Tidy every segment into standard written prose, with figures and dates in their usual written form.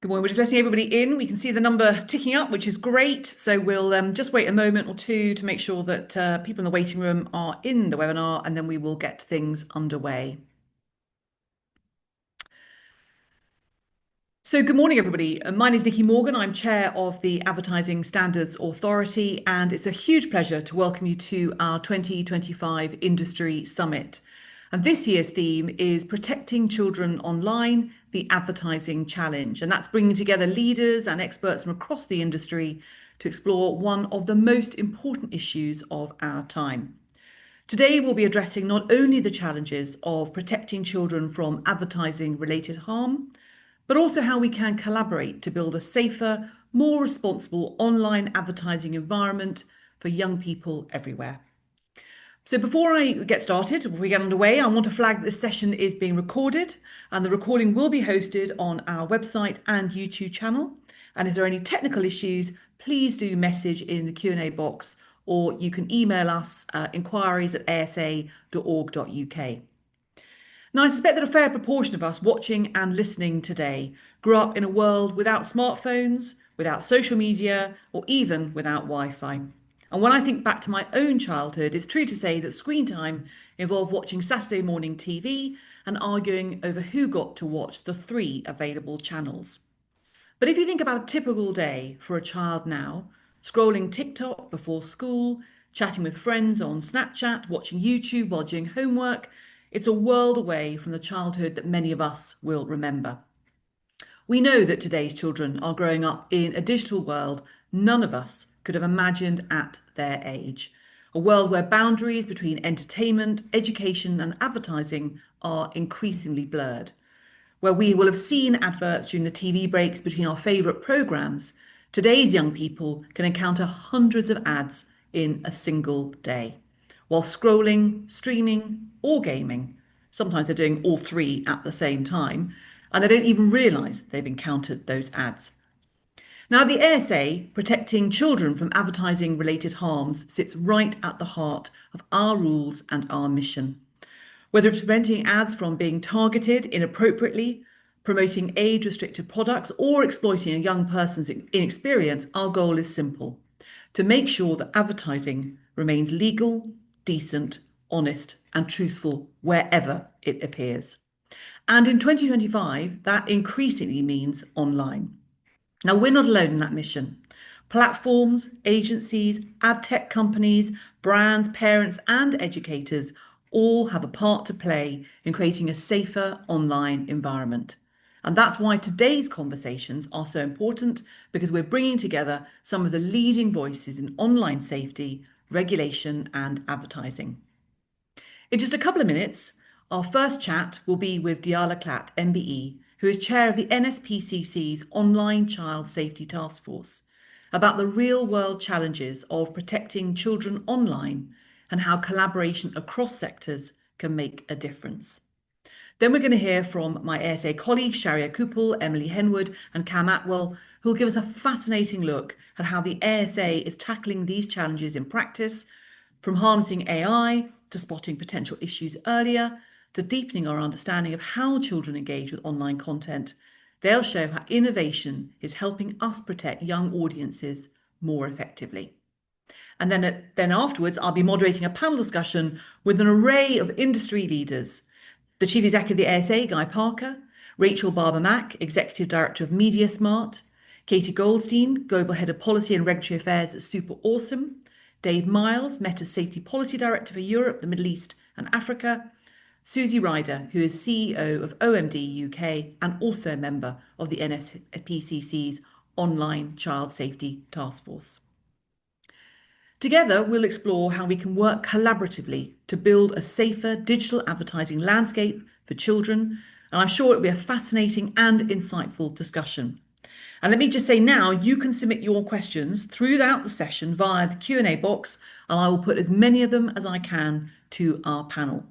Good morning. We're just letting everybody in. We can see the number ticking up, which is great. So we'll just wait a moment or two to make sure that people in the waiting room are in the webinar, and then we will get things underway. So good morning, everybody. My name is Nicky Morgan. I'm chair of the Advertising Standards Authority, and it's a huge pleasure to welcome you to our 2025 Industry Summit. And this year's theme is Protecting Children Online, the Advertising Challenge. And that's bringing together leaders and experts from across the industry to explore one of the most important issues of our time. Today, we'll be addressing not only the challenges of protecting children from advertising-related harm, but also how we can collaborate to build a safer, more responsible online advertising environment for young people everywhere. So before I get started, before we get underway, I want to flag that this session is being recorded, and the recording will be hosted on our website and YouTube channel. And if there are any technical issues, please do message in the Q&A box, or you can email us inquiries@asa.org.uk. Now, I suspect that a fair proportion of us watching and listening today grew up in a world without smartphones, without social media, or even without Wi-Fi. And when I think back to my own childhood, it's true to say that screen time involved watching Saturday morning TV and arguing over who got to watch the 3 available channels. But if you think about a typical day for a child now, scrolling TikTok before school, chatting with friends on Snapchat, watching YouTube while doing homework, it's a world away from the childhood that many of us will remember. We know that today's children are growing up in a digital world none of us could have imagined at their age. A world where boundaries between entertainment, education, and advertising are increasingly blurred. Where we will have seen adverts during the TV breaks between our favourite programmes, today's young people can encounter hundreds of ads in a single day, while scrolling, streaming, or gaming. Sometimes they're doing all 3 at the same time, and they don't even realise they've encountered those ads. Now, the ASA, protecting children from advertising-related harms, sits right at the heart of our rules and our mission. Whether it's preventing ads from being targeted inappropriately, promoting age-restricted products, or exploiting a young person's inexperience, our goal is simple: to make sure that advertising remains legal, decent, honest, and truthful wherever it appears. And in 2025, that increasingly means online. Now, we're not alone in that mission. Platforms, agencies, ad tech companies, brands, parents, and educators all have a part to play in creating a safer online environment. And that's why today's conversations are so important, because we're bringing together some of the leading voices in online safety, regulation, and advertising. In just a couple of minutes, our first chat will be with Diala Khlat MBE, who is chair of the NSPCC's Online Child Safety Task Force, about the real-world challenges of protecting children online and how collaboration across sectors can make a difference. Then we're going to hear from my ASA colleagues, Sharia Kupal, Emily Henwood, and Cam Atwell, who will give us a fascinating look at how the ASA is tackling these challenges in practice, from harnessing AI to spotting potential issues earlier, to deepening our understanding of how children engage with online content. They'll show how innovation is helping us protect young audiences more effectively. And then afterwards, I'll be moderating a panel discussion with an array of industry leaders: the Chief Executive of the ASA, Guy Parker; Rachel Barber-Mack, Executive Director of MediaSmart; Katie Goldstein, Global Head of Policy and Regulatory Affairs at SuperAwesome; Dave Miles, Meta's Safety Policy Director for Europe, the Middle East and Africa; Susie Ryder, who is CEO of OMD UK and also a member of the NSPCC's Online Child Safety Task Force. Together, we'll explore how we can work collaboratively to build a safer digital advertising landscape for children, and I'm sure it'll be a fascinating and insightful discussion. And let me just say now, you can submit your questions throughout the session via the Q&A box, and I will put as many of them as I can to our panel.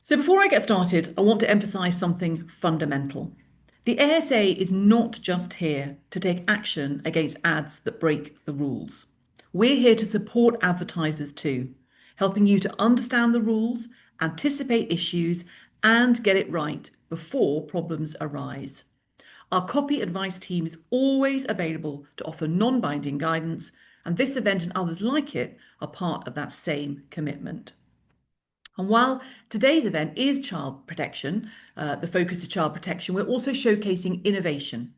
So before I get started, I want to emphasise something fundamental. The ASA is not just here to take action against ads that break the rules. We're here to support advertisers too, helping you to understand the rules, anticipate issues, and get it right before problems arise. Our copy advice team is always available to offer non-binding guidance, and this event and others like it are part of that same commitment. And while today's event is child protection, the focus is child protection, we're also showcasing innovation.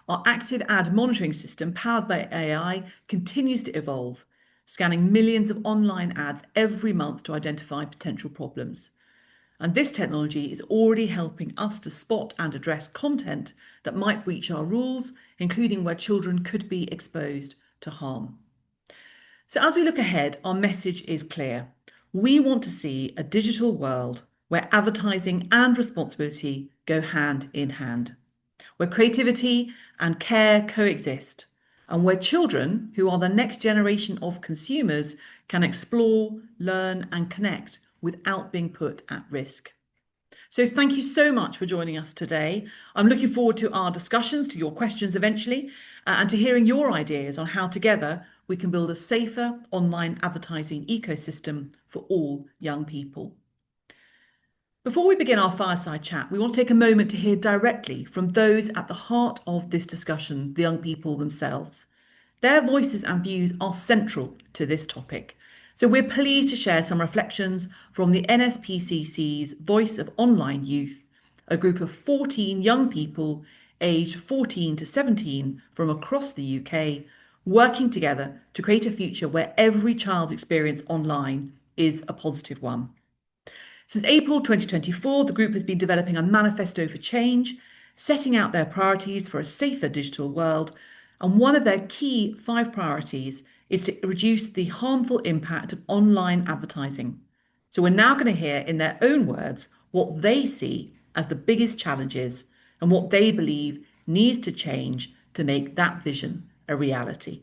Our active ad monitoring system, powered by AI, continues to evolve, scanning millions of online ads every month to identify potential problems. And this technology is already helping us to spot and address content that might breach our rules, including where children could be exposed to harm. So as we look ahead, our message is clear. We want to see a digital world where advertising and responsibility go hand in hand, where creativity and care coexist, and where children, who are the next generation of consumers, can explore, learn, and connect without being put at risk. So thank you so much for joining us today. I'm looking forward to our discussions, to your questions eventually, and to hearing your ideas on how together we can build a safer online advertising ecosystem for all young people. Before we begin our fireside chat, we want to take a moment to hear directly from those at the heart of this discussion, the young people themselves. Their voices and views are central to this topic. So we're pleased to share some reflections from the NSPCC's Voice of Online Youth, a group of 14 young people aged 14 to 17 from across the UK, working together to create a future where every child's experience online is a positive one. Since April 2024, the group has been developing a manifesto for change, setting out their priorities for a safer digital world, and one of their key 5 priorities is to reduce the harmful impact of online advertising. So we're now going to hear in their own words what they see as the biggest challenges and what they believe needs to change to make that vision a reality.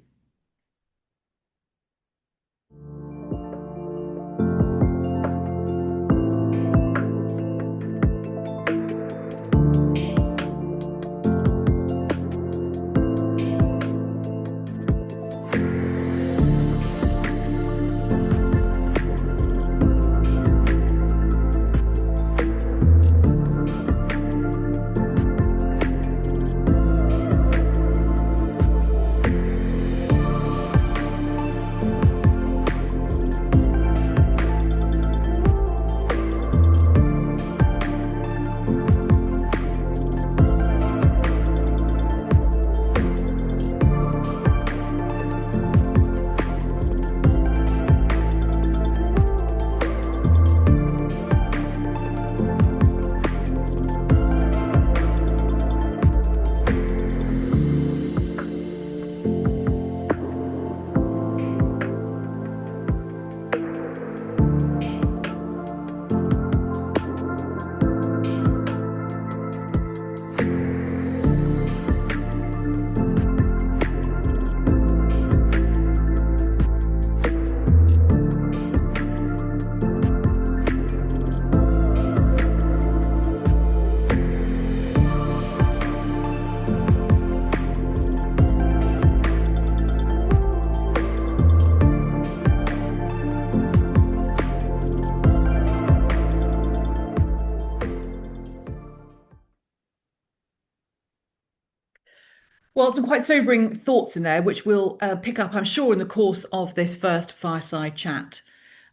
Well, some quite sobering thoughts in there, which we'll pick up, I'm sure, in the course of this first fireside chat.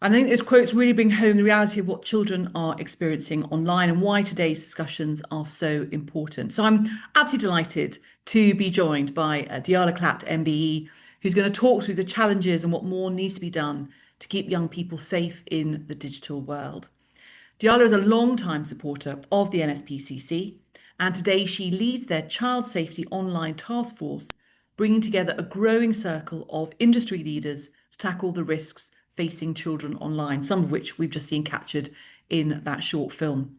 I think those quotes really bring home the reality of what children are experiencing online and why today's discussions are so important. So I'm absolutely delighted to be joined by Diala Sanbar Khlat MBE, who's going to talk through the challenges and what more needs to be done to keep young people safe in the digital world. Diala is a long-time supporter of the NSPCC, and today she leads their Child Safety Online Task Force, bringing together a growing circle of industry leaders to tackle the risks facing children online, some of which we've just seen captured in that short film.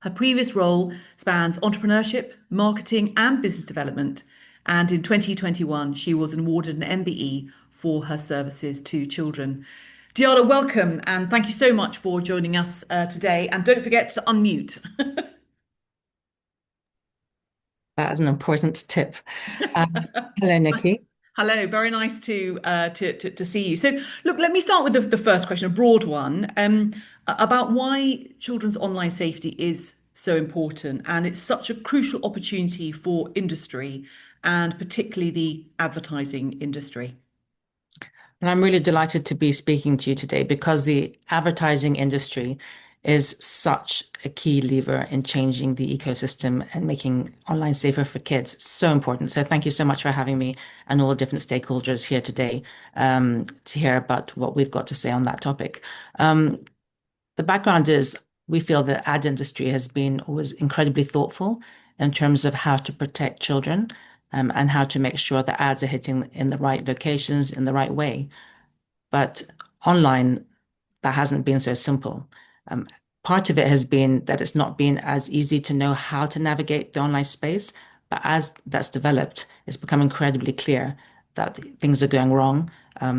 Her previous role spans entrepreneurship, marketing, and business development, and in 2021 she was awarded an MBE for her services to children. Diala, welcome, and thank you so much for joining us today. And don't forget to unmute. That is an important tip. Hello, Nikki. Hello, very nice to see you. So, look, let me start with the first question, a broad one, about why children's online safety is so important, and it's such a crucial opportunity for industry and particularly the advertising industry. And I'm really delighted to be speaking to you today because the advertising industry is such a key lever in changing the ecosystem and making online safer for kids. It's so important. So thank you so much for having me and all the different stakeholders here today to hear about what we've got to say on that topic. Um, the background is we feel the ad industry has been always incredibly thoughtful in terms of how to protect children and how to make sure that ads are hitting in the right locations in the right way. But online, that hasn't been so simple. Um, Part of it has been that it's not been as easy to know how to navigate the online space. But as that's developed, it's become incredibly clear that things are going wrong. I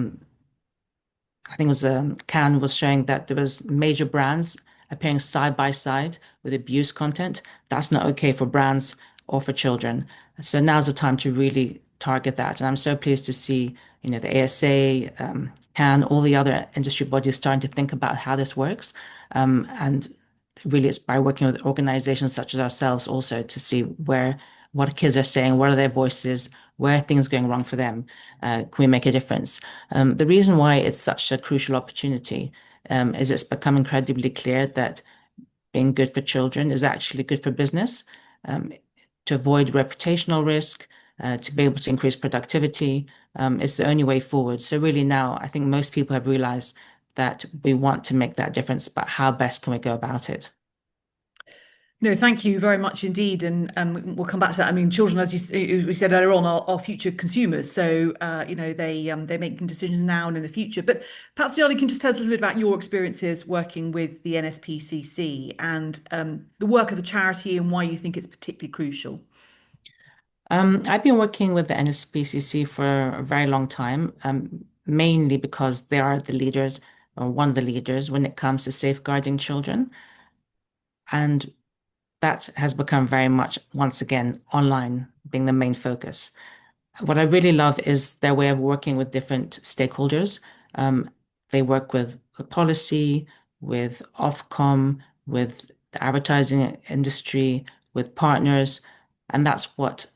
think it was Cannes was showing that there was major brands appearing side by side with abuse content. That's not okay for brands or for children. So now's the time to really target that. And I'm so pleased to see, the ASA, Cannes, all the other industry bodies starting to think about how this works. And really it's by working with organizations such as ourselves also to see what kids are saying, what are their voices, where are things going wrong for them, can we make a difference? The reason why it's such a crucial opportunity is it's become incredibly clear that being good for children is actually good for business, um, to avoid reputational risk, to be able to increase productivity, is the only way forward. So really now, I think most people have realized that we want to make that difference, but how best can we go about it? No, thank you very much indeed, and we'll come back to that. I mean, children, we said earlier on, are future consumers, so they're making decisions now and in the future. But perhaps Diana can just tell us a little bit about your experiences working with the NSPCC and the work of the charity and why you think it's particularly crucial. I've been working with the NSPCC for a very long time, mainly because they are the leaders, or one of the leaders, when it comes to safeguarding children. And that has become very much, once again, online being the main focus. What I really love is their way of working with different stakeholders. Um, they work with the policy, with Ofcom, with the advertising industry, with partners, and that's what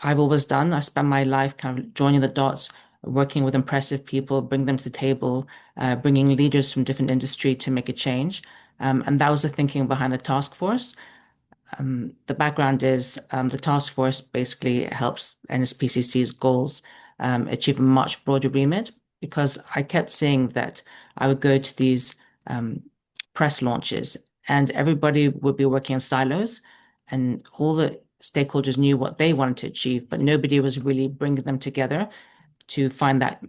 I've always done. I spend my life kind of joining the dots, working with impressive people, bring them to the table, bringing leaders from different industry to make a change. And that was the thinking behind the task force. The background is the task force basically helps NSPCC's goals achieve a much broader remit because I kept seeing that I would go to these um, press launches and everybody would be working in silos and all the stakeholders knew what they wanted to achieve, but nobody was really bringing them together to find that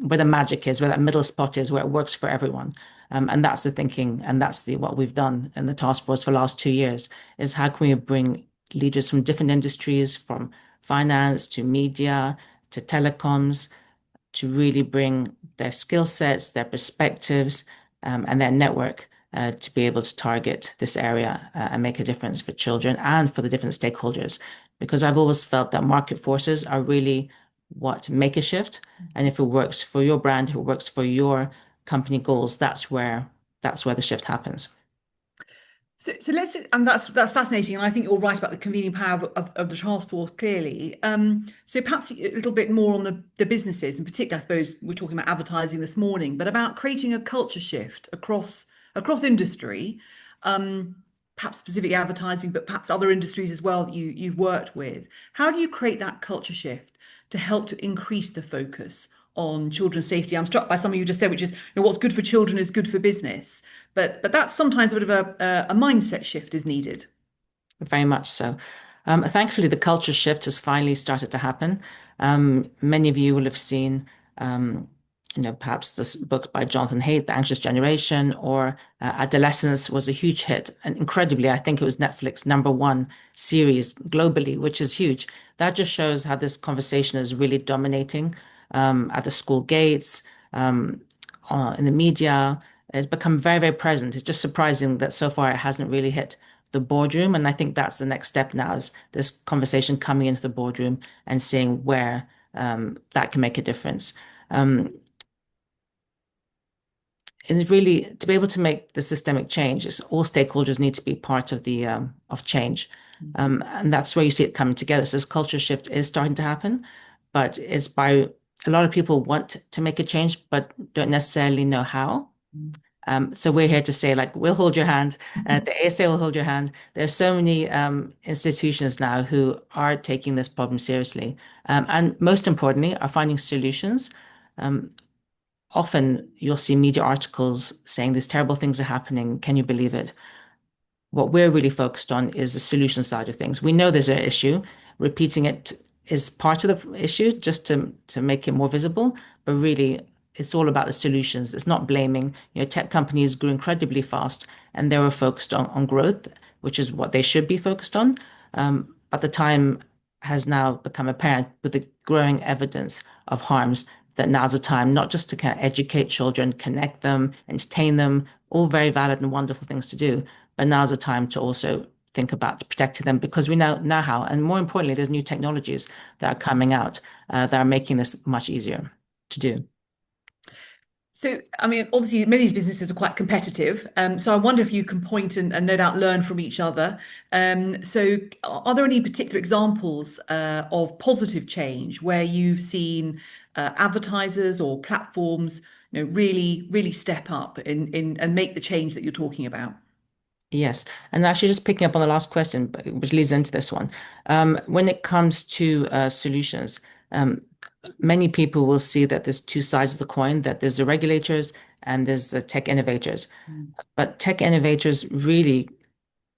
where the magic is, where that middle spot is, where it works for everyone. And that's the thinking, and that's the what we've done in the task force for the last 2 years is how can we bring leaders from different industries, from finance to media to telecoms, to really bring their skill sets, their perspectives, and their network to be able to target this area and make a difference for children and for the different stakeholders. Because I've always felt that market forces are really what make a shift. And if it works for your brand, if it works for your company goals, that's where the shift happens. So let's, and that's fascinating, and I think you're right about the convening power of the task force clearly. So perhaps a little bit more on the businesses, in particular, I suppose we're talking about advertising this morning, but about creating a culture shift across industry, um, perhaps specific advertising, but perhaps other industries as well that you've worked with. How do you create that culture shift to help to increase the focus on children's safety? I'm struck by something you just said, which is, what's good for children is good for business. But that's sometimes a bit of a mindset shift is needed. Very much so. Thankfully, the culture shift has finally started to happen. Many of you will have seen, perhaps this book by Jonathan Haidt, The Anxious Generation, or Adolescence was a huge hit. And incredibly, I think it was Netflix #1 series globally, which is huge. That just shows how this conversation is really dominating at the school gates, um, in the media. It's become very, very present. It's just surprising that so far it hasn't really hit the boardroom. And I think that's the next step now is this conversation coming into the boardroom and seeing where that can make a difference. Um, it's really to be able to make the systemic change, all stakeholders need to be part of the of change. And that's where you see it coming together. So this culture shift is starting to happen, but it's by a lot of people want to make a change, but don't necessarily know how. So we're here to say, like, we'll hold your hand. The ASA will hold your hand. There are so many institutions now who are taking this problem seriously, and most importantly, are finding solutions. Um, Often you'll see media articles saying these terrible things are happening. Can you believe it? What we're really focused on is the solution side of things. We know there's an issue. Repeating it is part of the issue just to make it more visible, but really it's all about the solutions. It's not blaming. Tech companies grew incredibly fast and they were focused on growth, which is what they should be focused on. But the time has now become apparent with the growing evidence of harms that now's the time not just to kind of educate children, connect them, entertain them, all very valid and wonderful things to do, but now's the time to also think about protecting them because we know how. And more importantly, there's new technologies that are coming out that are making this much easier to do. So, I mean, obviously, many of these businesses are quite competitive. So, I wonder if you can point and no doubt learn from each other. So, are there any particular examples of positive change where you've seen advertisers or platforms, really step up in and make the change that you're talking about? Yes. And actually, just picking up on the last question, which leads into this one. When it comes to solutions, um, many people will see that there's two sides of the coin, that there's the regulators and there's the tech innovators. Mm. But tech innovators really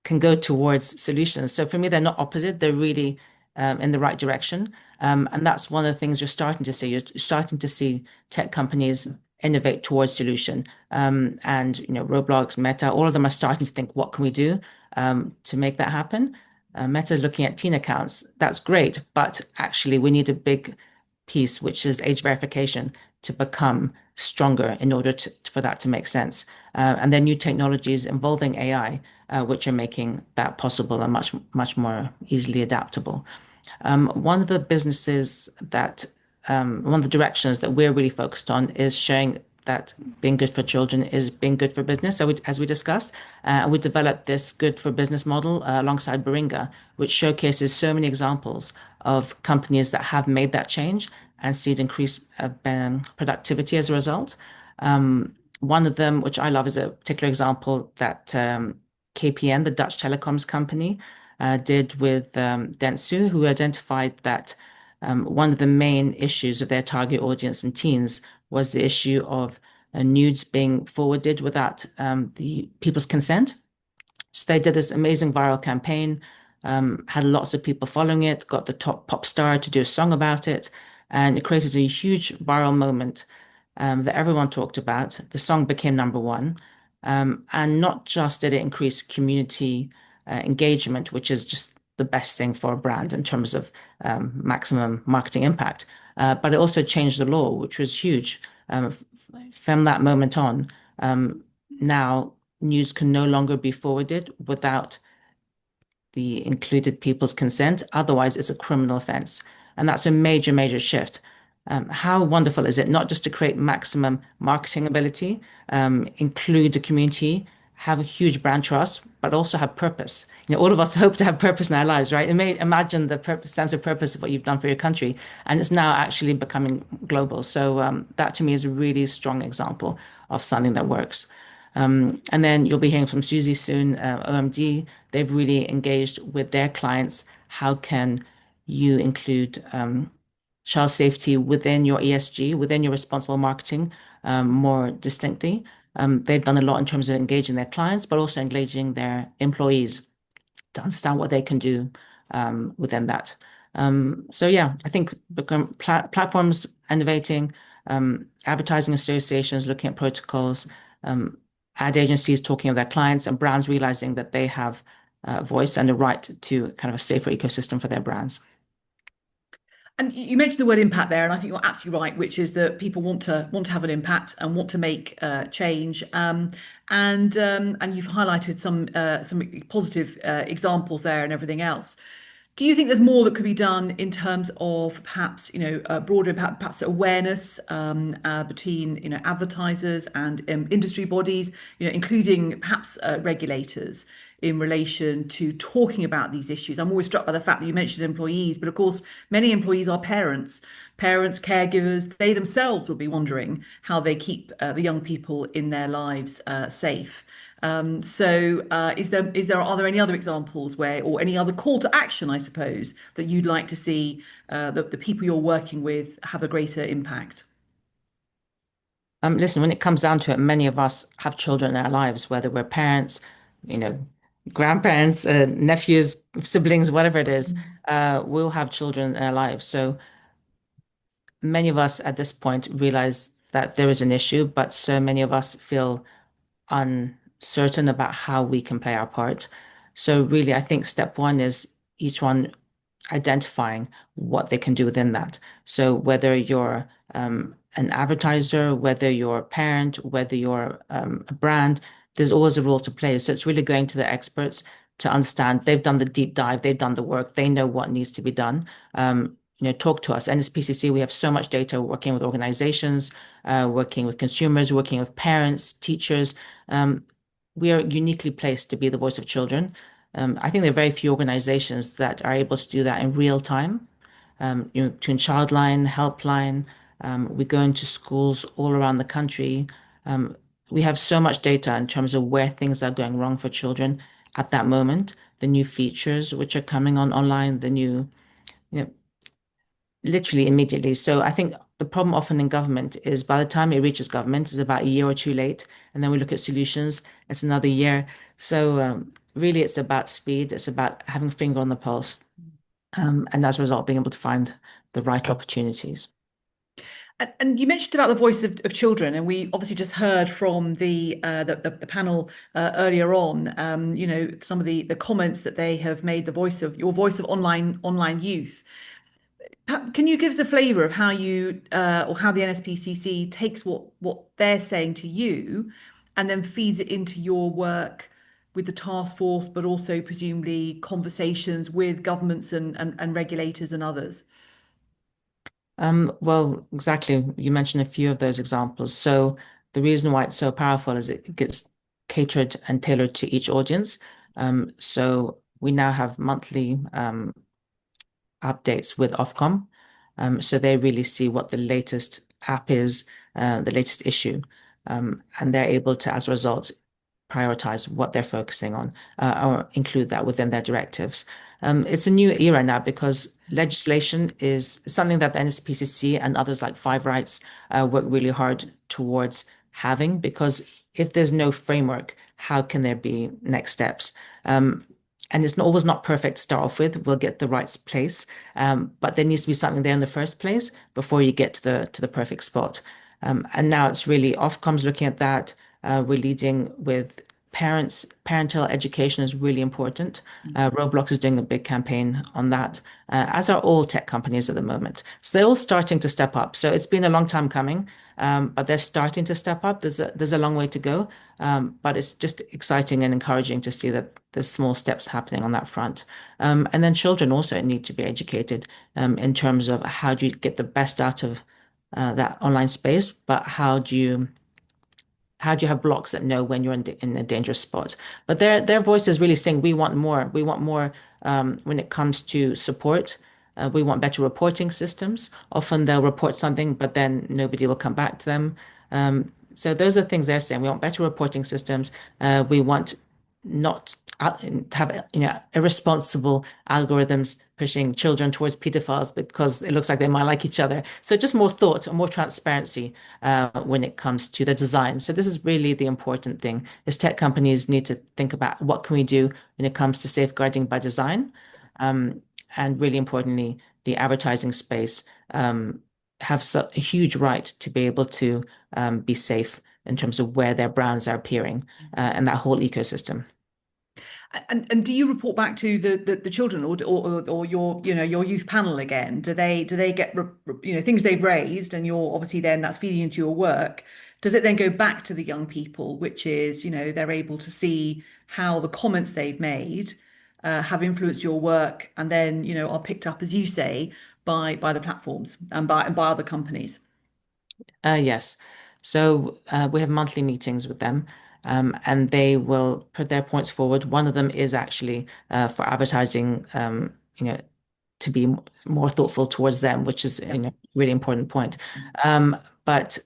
can go towards solutions. So for me, they're not opposite. They're really in the right direction. And that's one of the things you're starting to see. You're starting to see tech companies innovate towards solution. And Roblox, Meta, all of them are starting to think, what can we do to make that happen? Meta is looking at teen accounts. That's great, but actually we need a big piece, which is age verification, to become stronger in order for that to make sense. And then new technologies involving AI, which are making that possible and much more easily adaptable. One of the businesses that, one of the directions that we're really focused on is showing that being good for children is being good for business. So as we discussed, we developed this good for business model alongside Baringa, which showcases so many examples of companies that have made that change and see it increase productivity as a result. One of them, which I love, is a particular example that KPN, the Dutch telecoms company, did with Dentsu, who identified that one of the main issues of their target audience and teens was the issue of nudes being forwarded without the people's consent. So they did this amazing viral campaign, had lots of people following it, got the top pop star to do a song about it, and it created a huge viral moment that everyone talked about. The song became number one. And not just did it increase community engagement, which is just the best thing for a brand in terms of maximum marketing impact, but it also changed the law, which was huge. From that moment on, now news can no longer be forwarded without the included people's consent. Otherwise, it's a criminal offense. And that's a major, major shift. How wonderful is it not just to create maximum marketing ability, include the community, have a huge brand trust, but also have purpose? All of us hope to have purpose in our lives, right? Imagine the purpose, sense of purpose of what you've done for your country, and it's now actually becoming global. So that to me is a really strong example of something that works. And then you'll be hearing from Susie soon, OMD. They've really engaged with their clients. How can you include child safety within your ESG, within your responsible marketing, more distinctly? They've done a lot in terms of engaging their clients, but also engaging their employees to understand what they can do within that. So yeah, I think platforms innovating, advertising associations looking at protocols, ad agencies talking of their clients, and brands realizing that they have a voice and a right to kind of a safer ecosystem for their brands. And you mentioned the word impact there, and I think you're absolutely right, which is that people want to have an impact and want to make change. And you've highlighted some positive examples there and everything else. Do you think there's more that could be done in terms of perhaps, broader perhaps awareness between, advertisers and industry bodies, including perhaps regulators in relation to talking about these issues? I'm always struck by the fact that you mentioned employees, but of course, many employees are parents, caregivers. They themselves will be wondering how they keep the young people in their lives safe. Are there any other examples where, or any other call to action, I suppose, that you'd like to see the people you're working with have a greater impact? Listen, when it comes down to it, many of us have children in our lives, whether we're parents, you know, grandparents, nephews, siblings, whatever it is, we'll have children in our lives. So many of us at this point realize that there is an issue, but so many of us feel uncertain about how we can play our part. So really, I think step one is each one identifying what they can do within that. So whether you're an advertiser, whether you're a parent, whether you're a brand, there's always a role to play. So it's really going to the experts to understand. They've done the deep dive, they've done the work, they know what needs to be done. Talk to us. NSPCC, we have so much data working with organizations, working with consumers, working with parents, teachers. We are uniquely placed to be the voice of children. I think there are very few organizations that are able to do that in real time. Between Childline, Helpline, we go into schools all around the country. Um, we have so much data in terms of where things are going wrong for children at that moment, the new features which are coming on online, the new, you know, literally immediately. So I think the problem often in government is by the time it reaches government, it's about a year or two late. And then we look at solutions, it's another year. So really, it's about speed. It's about having a finger on the pulse. And as a result, being able to find the right opportunities. And you mentioned about the voice of children, and we obviously just heard from the panel earlier on. Some of the comments that they have made. The voice of your voice of online youth. Can you give us a flavour of how you or how the NSPCC takes what they're saying to you and then feeds it into your work with the task force, but also presumably conversations with governments and regulators and others? Well, exactly. You mentioned a few of those examples. So the reason why it's so powerful is it gets catered and tailored to each audience. So we now have monthly updates with Ofcom. So they really see what the latest app is, the latest issue, and they're able to, as a result, prioritize what they're focusing on or include that within their directives. It's a new era now because legislation is something that the NSPCC and others like Five Rights work really hard towards having because if there's no framework, how can there be next steps? And it's always not perfect to start off with. We'll get the right place, but there needs to be something there in the first place before you get to the perfect spot. And now it's really Ofcom's looking at that. We're leading with parents. Parental education is really important. Roblox is doing a big campaign on that, as are all tech companies at the moment. So they're all starting to step up. So it's been a long time coming, but they're starting to step up. There's a long way to go, but it's just exciting and encouraging to see that there's small steps happening on that front. And then children also need to be educated in terms of how do you get the best out of that online space, but how do you have blocks that know when you're in a dangerous spot? But their voice is really saying we want more. We want more when it comes to support. We want better reporting systems. Often they'll report something, but then nobody will come back to them. So those are things they're saying. We want better reporting systems. We want not to have irresponsible algorithms pushing children towards pedophiles because it looks like they might like each other. So just more thought and more transparency when it comes to the design. So this is really the important thing is tech companies need to think about what can we do when it comes to safeguarding by design. And really importantly, the advertising space have a huge right to be able to be safe in terms of where their brands are appearing and that whole ecosystem. And do you report back to the children or your your youth panel again? Do they get things they've raised and you're obviously then that's feeding into your work? Does it then go back to the young people, which is they're able to see how the comments they've made have influenced your work and then, are picked up, as you say, by the platforms and by other companies? Yes. So we have monthly meetings with them, and they will put their points forward. One of them is actually for advertising, to be more thoughtful towards them, which is, Yeah. really important point. But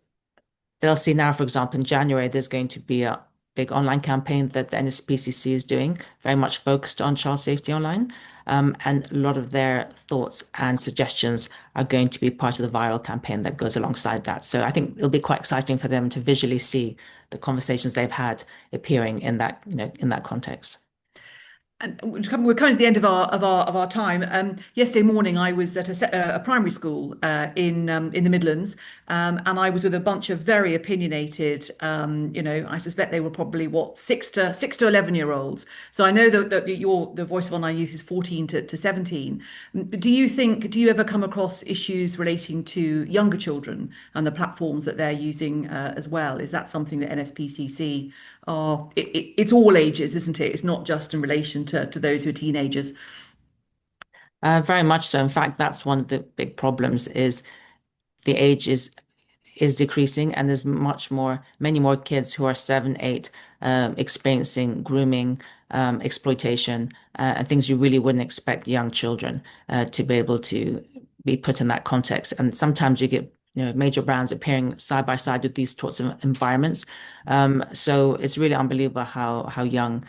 they'll see now, for example, in January, there's going to be a big online campaign that the NSPCC is doing, very much focused on child safety online. And a lot of their thoughts and suggestions are going to be part of the viral campaign that goes alongside that. So I think it'll be quite exciting for them to visually see the conversations they've had appearing in that, in that context. And we're coming to the end of our time. Yesterday morning, I was at a primary school in the Midlands, and I was with a bunch of very opinionated. I suspect they were probably what six to 11-year-olds. So I know that the voice of online youth is 14 to 17. But do you ever come across issues relating to younger children and the platforms that they're using as well? Is that something that NSPCC are? It's all ages, isn't it? It's not just in relation to those who are teenagers. Very much so. In fact, that's one of the big problems is the age is decreasing, and there's many more kids who are 7, 8, experiencing grooming, exploitation, and things you really wouldn't expect young children to be able to be put in that context. And sometimes you get, major brands appearing side by side with these sorts of environments. So it's really unbelievable how young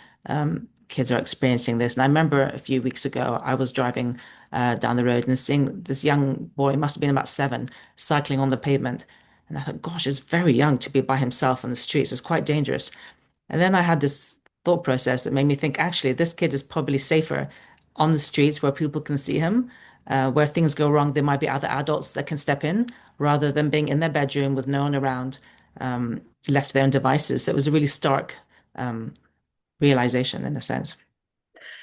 kids are experiencing this. And I remember a few weeks ago, I was driving down the road and seeing this young boy, must have been about 7, cycling on the pavement. And I thought, gosh, it's very young to be by himself on the streets. It's quite dangerous. And then I had this thought process that made me think, actually, this kid is probably safer on the streets where people can see him. Where if things go wrong, there might be other adults that can step in rather than being in their bedroom with no one around, left to their own devices. So it was a really stark realization in a sense.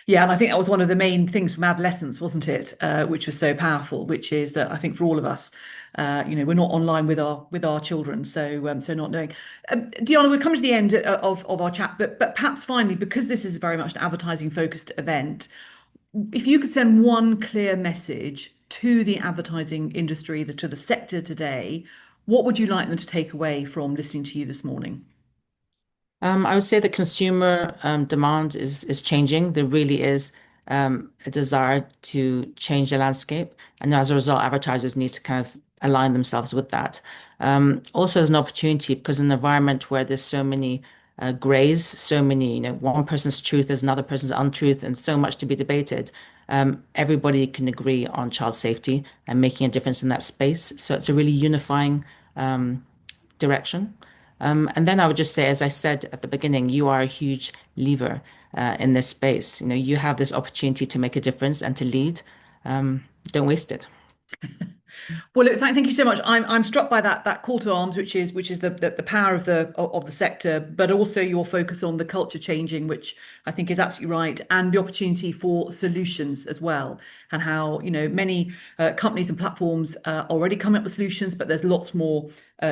Yeah, and I think that was one of the main things from adolescence, wasn't it? Which was so powerful, which is that I think for all of us, we're not online with our children, so not knowing. Diana, we're coming to the end of our chat, but perhaps finally, because this is very much an advertising focused event, if you could send one clear message to the advertising industry, to the sector today, what would you like them to take away from listening to you this morning? I would say the consumer demand is changing. There really is a desire to change the landscape, and as a result, advertisers need to kind of align themselves with that. Also, as an opportunity because in an environment where there's so many grays, so many, one person's truth is another person's untruth, and so much to be debated. Everybody can agree on child safety and making a difference in that space. So it's a really unifying direction. And then I would just say, as I said at the beginning, you are a huge lever in this space. You have this opportunity to make a difference and to lead. Don't waste it. Well, look, thank you so much. I'm struck by that call to arms, which is the power of the sector, but also your focus on the culture changing, which I think is absolutely right, and the opportunity for solutions as well, and how many companies and platforms already come up with solutions, but there's lots more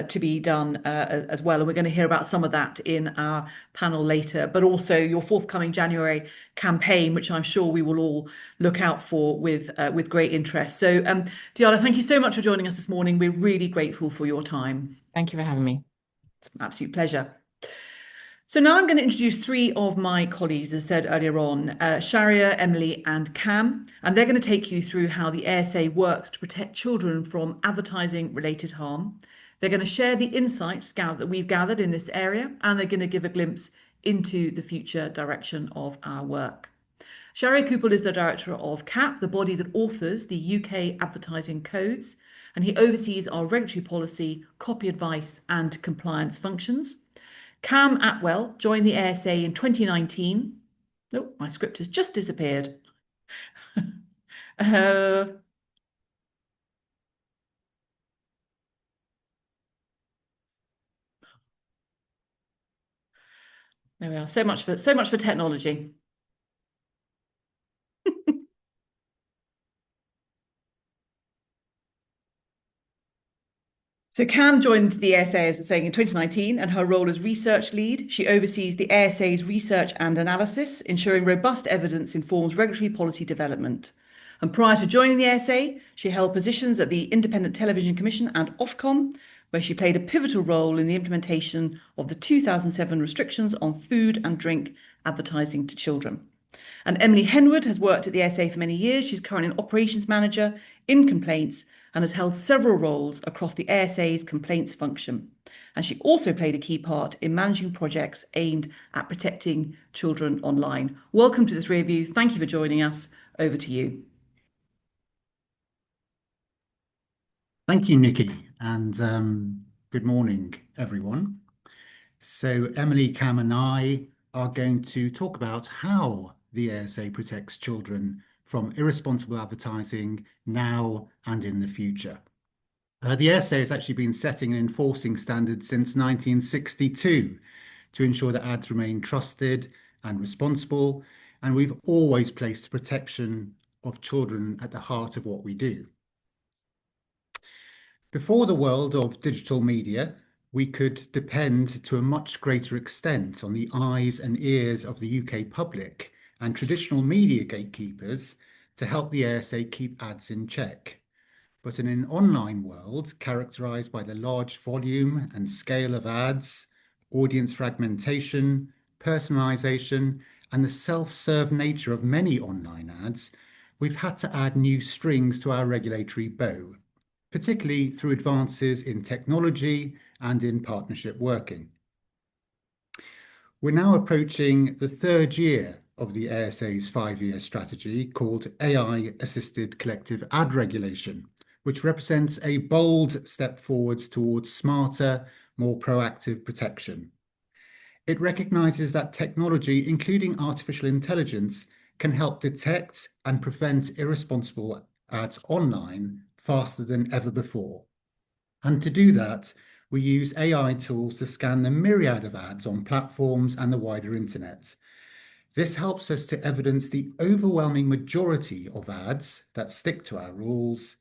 to be done as well, and we're going to hear about some of that in our panel later. But also your forthcoming January campaign, which I'm sure we will all look out for with great interest. So, Diala, thank you so much for joining us this morning. We're really grateful for your time. Thank you for having me. It's an absolute pleasure. So now I'm going to introduce three of my colleagues, as said earlier on, Sharia, Emily, and Cam, and they're going to take you through how the ASA works to protect children from advertising-related harm. They're going to share the insights that we've gathered in this area, and they're going to give a glimpse into the future direction of our work. Sharia Kupal is the director of CAP, the body that authors the UK advertising codes, and he oversees our regulatory policy, copy advice, and compliance functions. Cam Atwell joined the ASA in 2019. Oh, my script has just disappeared. uh, there we are. So much for technology. So Cam joined the ASA, as I was saying, in 2019, and her role as research lead. She oversees the ASA's research and analysis, ensuring robust evidence informs regulatory policy development. And prior to joining the ASA, she held positions at the Independent Television Commission and Ofcom, where she played a pivotal role in the implementation of the 2007 restrictions on food and drink advertising to children. And Emily Henwood has worked at the ASA for many years. She's currently an operations manager in complaints and has held several roles across the ASA's complaints function. And she also played a key part in managing projects aimed at protecting children online. Welcome to the three of you. Thank you for joining us. Over to you. Thank you, Nikki, and good morning, everyone. So Emily, Cam, and I are going to talk about how the ASA protects children from irresponsible advertising now and in the future. The ASA has actually been setting and enforcing standards since 1962 to ensure that ads remain trusted and responsible, and we've always placed the protection of children at the heart of what we do. Before the world of digital media, we could depend to a much greater extent on the eyes and ears of the UK public and traditional media gatekeepers to help the ASA keep ads in check. But in an online world characterized by the large volume and scale of ads, audience fragmentation, personalization, and the self-serve nature of many online ads, we've had to add new strings to our regulatory bow, particularly through advances in technology and in partnership working. We're now approaching the third year of the ASA's 5-year strategy called AI-Assisted Collective Ad Regulation, which represents a bold step forwards towards smarter, more proactive protection. It recognises that technology, including artificial intelligence, can help detect and prevent irresponsible ads online faster than ever before. And to do that, we use AI tools to scan the myriad of ads on platforms and the wider internet. This helps us to evidence the overwhelming majority of ads that stick to our rules,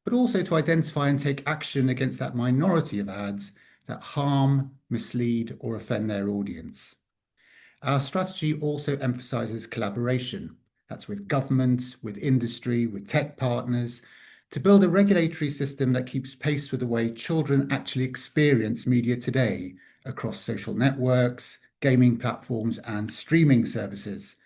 but also to identify and take action against that minority of ads that harm, mislead, or offend their audience. Our strategy also emphasises collaboration. That's with government, with industry, with tech partners, to build a regulatory system that keeps pace with the way children actually experience media today across social networks, gaming platforms, and streaming services.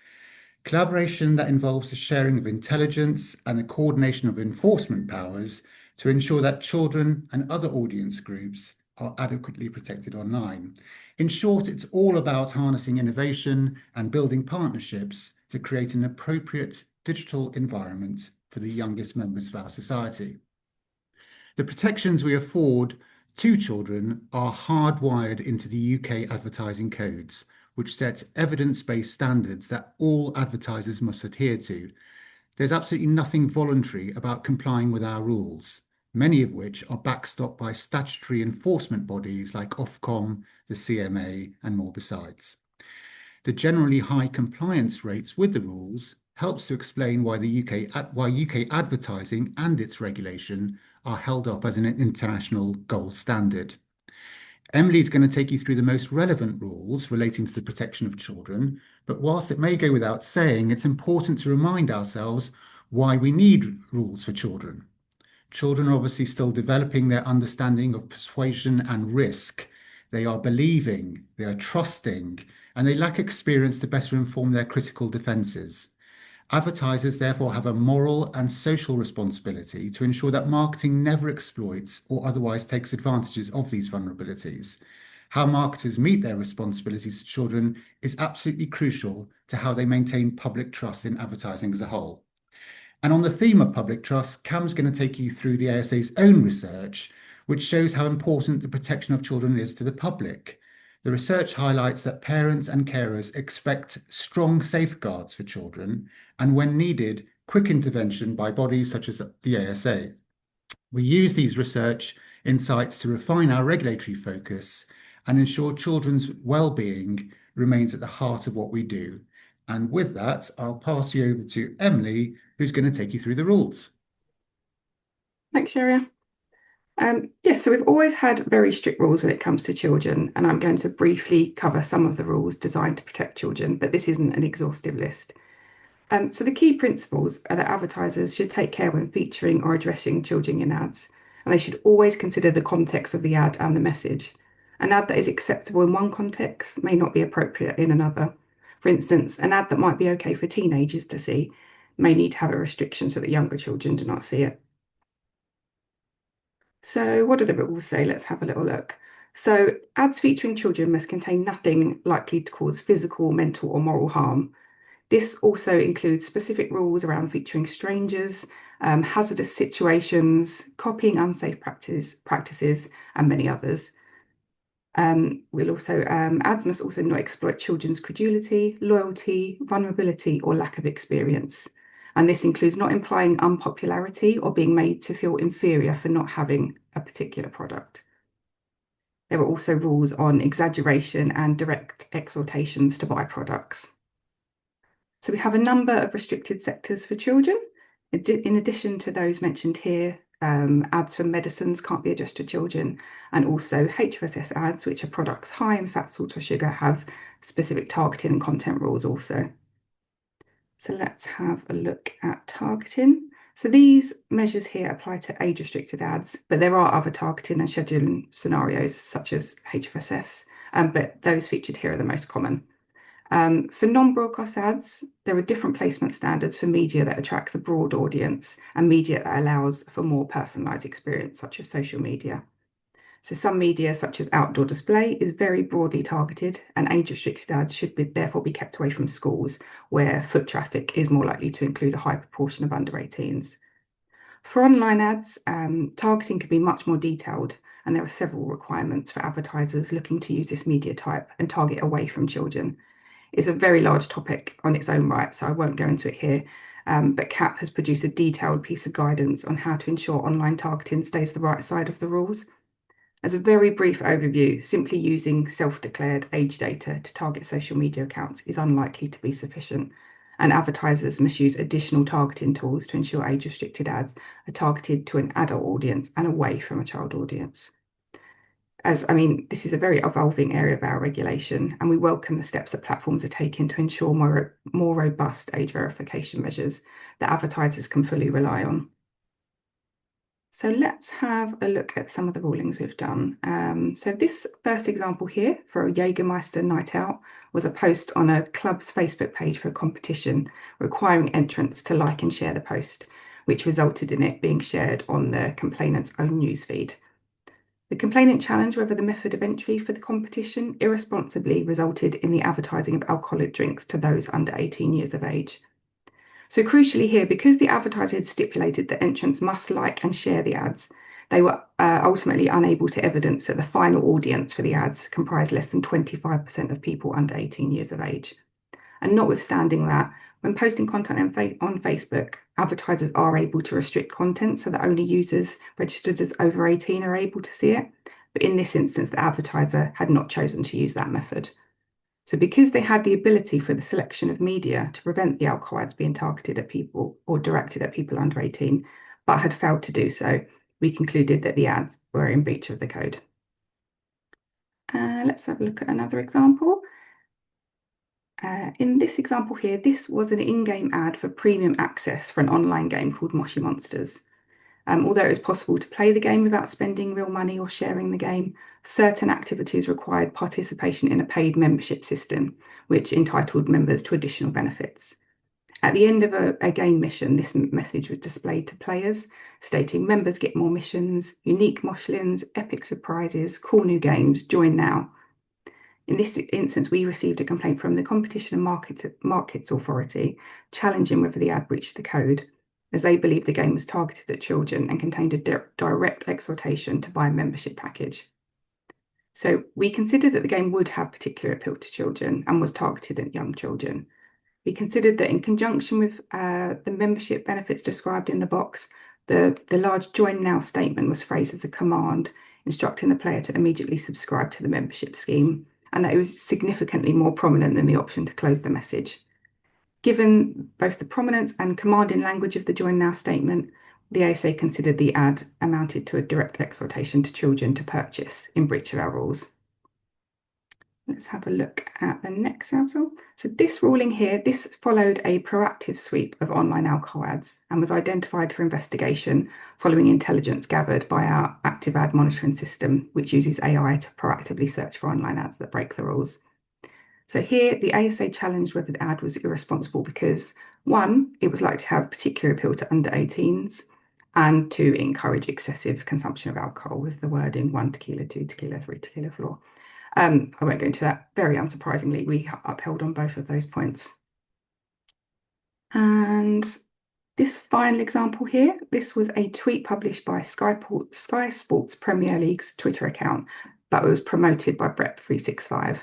Collaboration that involves the sharing of intelligence and the coordination of enforcement powers to ensure that children and other audience groups are adequately protected online. In short, it's all about harnessing innovation and building partnerships to create an appropriate digital environment for the youngest members of our society. The protections we afford to children are hardwired into the UK advertising codes, which set evidence-based standards that all advertisers must adhere to. There's absolutely nothing voluntary about complying with our rules, many of which are backstopped by statutory enforcement bodies like Ofcom, the CMA, and more besides. The generally high compliance rates with the rules helps to explain why UK advertising and its regulation are held up as an international gold standard. Emily's going to take you through the most relevant rules relating to the protection of children, but whilst it may go without saying, it's important to remind ourselves why we need rules for children. Children are obviously still developing their understanding of persuasion and risk. They are believing, they are trusting, and they lack experience to better inform their critical defences. Advertisers therefore have a moral and social responsibility to ensure that marketing never exploits or otherwise takes advantages of these vulnerabilities. How marketers meet their responsibilities to children is absolutely crucial to how they maintain public trust in advertising as a whole. And on the theme of public trust, Cam's going to take you through the ASA's own research, which shows how important the protection of children is to the public. The research highlights that parents and carers expect strong safeguards for children and, when needed, quick intervention by bodies such as the ASA. We use these research insights to refine our regulatory focus and ensure children's well-being remains at the heart of what we do. And with that, I'll pass you over to Emily, who's going to take you through the rules. Thanks, Sharia. Yes, so we've always had very strict rules when it comes to children, and I'm going to briefly cover some of the rules designed to protect children, but this isn't an exhaustive list. So the key principles are that advertisers should take care when featuring or addressing children in ads, and they should always consider the context of the ad and the message. An ad that is acceptable in one context may not be appropriate in another. For instance, an ad that might be okay for teenagers to see may need to have a restriction so that younger children do not see it. So what do the rules say? Let's have a little look. So ads featuring children must contain nothing likely to cause physical, mental, or moral harm. This also includes specific rules around featuring strangers, hazardous situations, copying unsafe practices, and many others. Ads must also not exploit children's credulity, loyalty, vulnerability, or lack of experience. And this includes not implying unpopularity or being made to feel inferior for not having a particular product. There are also rules on exaggeration and direct exhortations to buy products. So we have a number of restricted sectors for children. In addition to those mentioned here, ads for medicines can't be addressed to children, and also HFSS ads, which are products high in fat, salt, or sugar, have specific targeting and content rules also. So let's have a look at targeting. So these measures here apply to age-restricted ads, but there are other targeting and scheduling scenarios such as HFSS, but those featured here are the most common. For non-broadcast ads, there are different placement standards for media that attracts a broad audience and media that allows for more personalised experience, such as social media. So some media, such as outdoor display, is very broadly targeted, and age-restricted ads should therefore be kept away from schools, where foot traffic is more likely to include a high proportion of under 18s. For online ads, targeting can be much more detailed, and there are several requirements for advertisers looking to use this media type and target away from children. It's a very large topic on its own right, so I won't go into it here. But CAP has produced a detailed piece of guidance on how to ensure online targeting stays the right side of the rules. As a very brief overview, simply using self-declared age data to target social media accounts is unlikely to be sufficient, and advertisers must use additional targeting tools to ensure age-restricted ads are targeted to an adult audience and away from a child audience. This is a very evolving area of our regulation, and we welcome the steps that platforms are taking to ensure more robust age verification measures that advertisers can fully rely on. So let's have a look at some of the rulings we've done. So this first example here for a Jägermeister night out was a post on a club's Facebook page for a competition requiring entrants to like and share the post, which resulted in it being shared on the complainant's own newsfeed. The complainant challenged whether the method of entry for the competition irresponsibly resulted in the advertising of alcoholic drinks to those under 18 years of age. So crucially here, because the advertiser had stipulated that entrants must like and share the ads, they were ultimately unable to evidence that the final audience for the ads comprised less than 25% of people under 18 years of age. And notwithstanding that, when posting content on Facebook, advertisers are able to restrict content so that only users registered as over 18 are able to see it. But in this instance, the advertiser had not chosen to use that method. So because they had the ability for the selection of media to prevent the alcohol ads being targeted at people or directed at people under 18, but had failed to do so, we concluded that the ads were in breach of the code. Let's have a look at another example. In this example here, this was an in-game ad for premium access for an online game called Moshi Monsters. Although it was possible to play the game without spending real money or sharing the game, certain activities required participation in a paid membership system, which entitled members to additional benefits. At the end of a game mission, this message was displayed to players, stating members get more missions, unique Moshlins, epic surprises, cool new games, join now. In this instance, we received a complaint from the Competition and Markets Authority challenging whether the ad breached the code, as they believed the game was targeted at children and contained a direct exhortation to buy a membership package. So we considered that the game would have particular appeal to children and was targeted at young children. We considered that in conjunction with the membership benefits described in the box, the large join now statement was phrased as a command, instructing the player to immediately subscribe to the membership scheme, and that it was significantly more prominent than the option to close the message. Given both the prominence and commanding language of the join now statement, the ASA considered the ad amounted to a direct exhortation to children to purchase in breach of our rules. Let's have a look at the next example. So this ruling here, this followed a proactive sweep of online alcohol ads and was identified for investigation following intelligence gathered by our active ad monitoring system, which uses AI to proactively search for online ads that break the rules. So here, the ASA challenged whether the ad was irresponsible because, one, it was likely to have particular appeal to under 18s, and two, encourage excessive consumption of alcohol with the wording 1 tequila, 2 tequila, 3 tequila floor. I won't go into that. Very unsurprisingly, we upheld on both of those points. And this final example here, this was a tweet published by Sky Sports Premier League's Twitter account, but it was promoted by Bet365.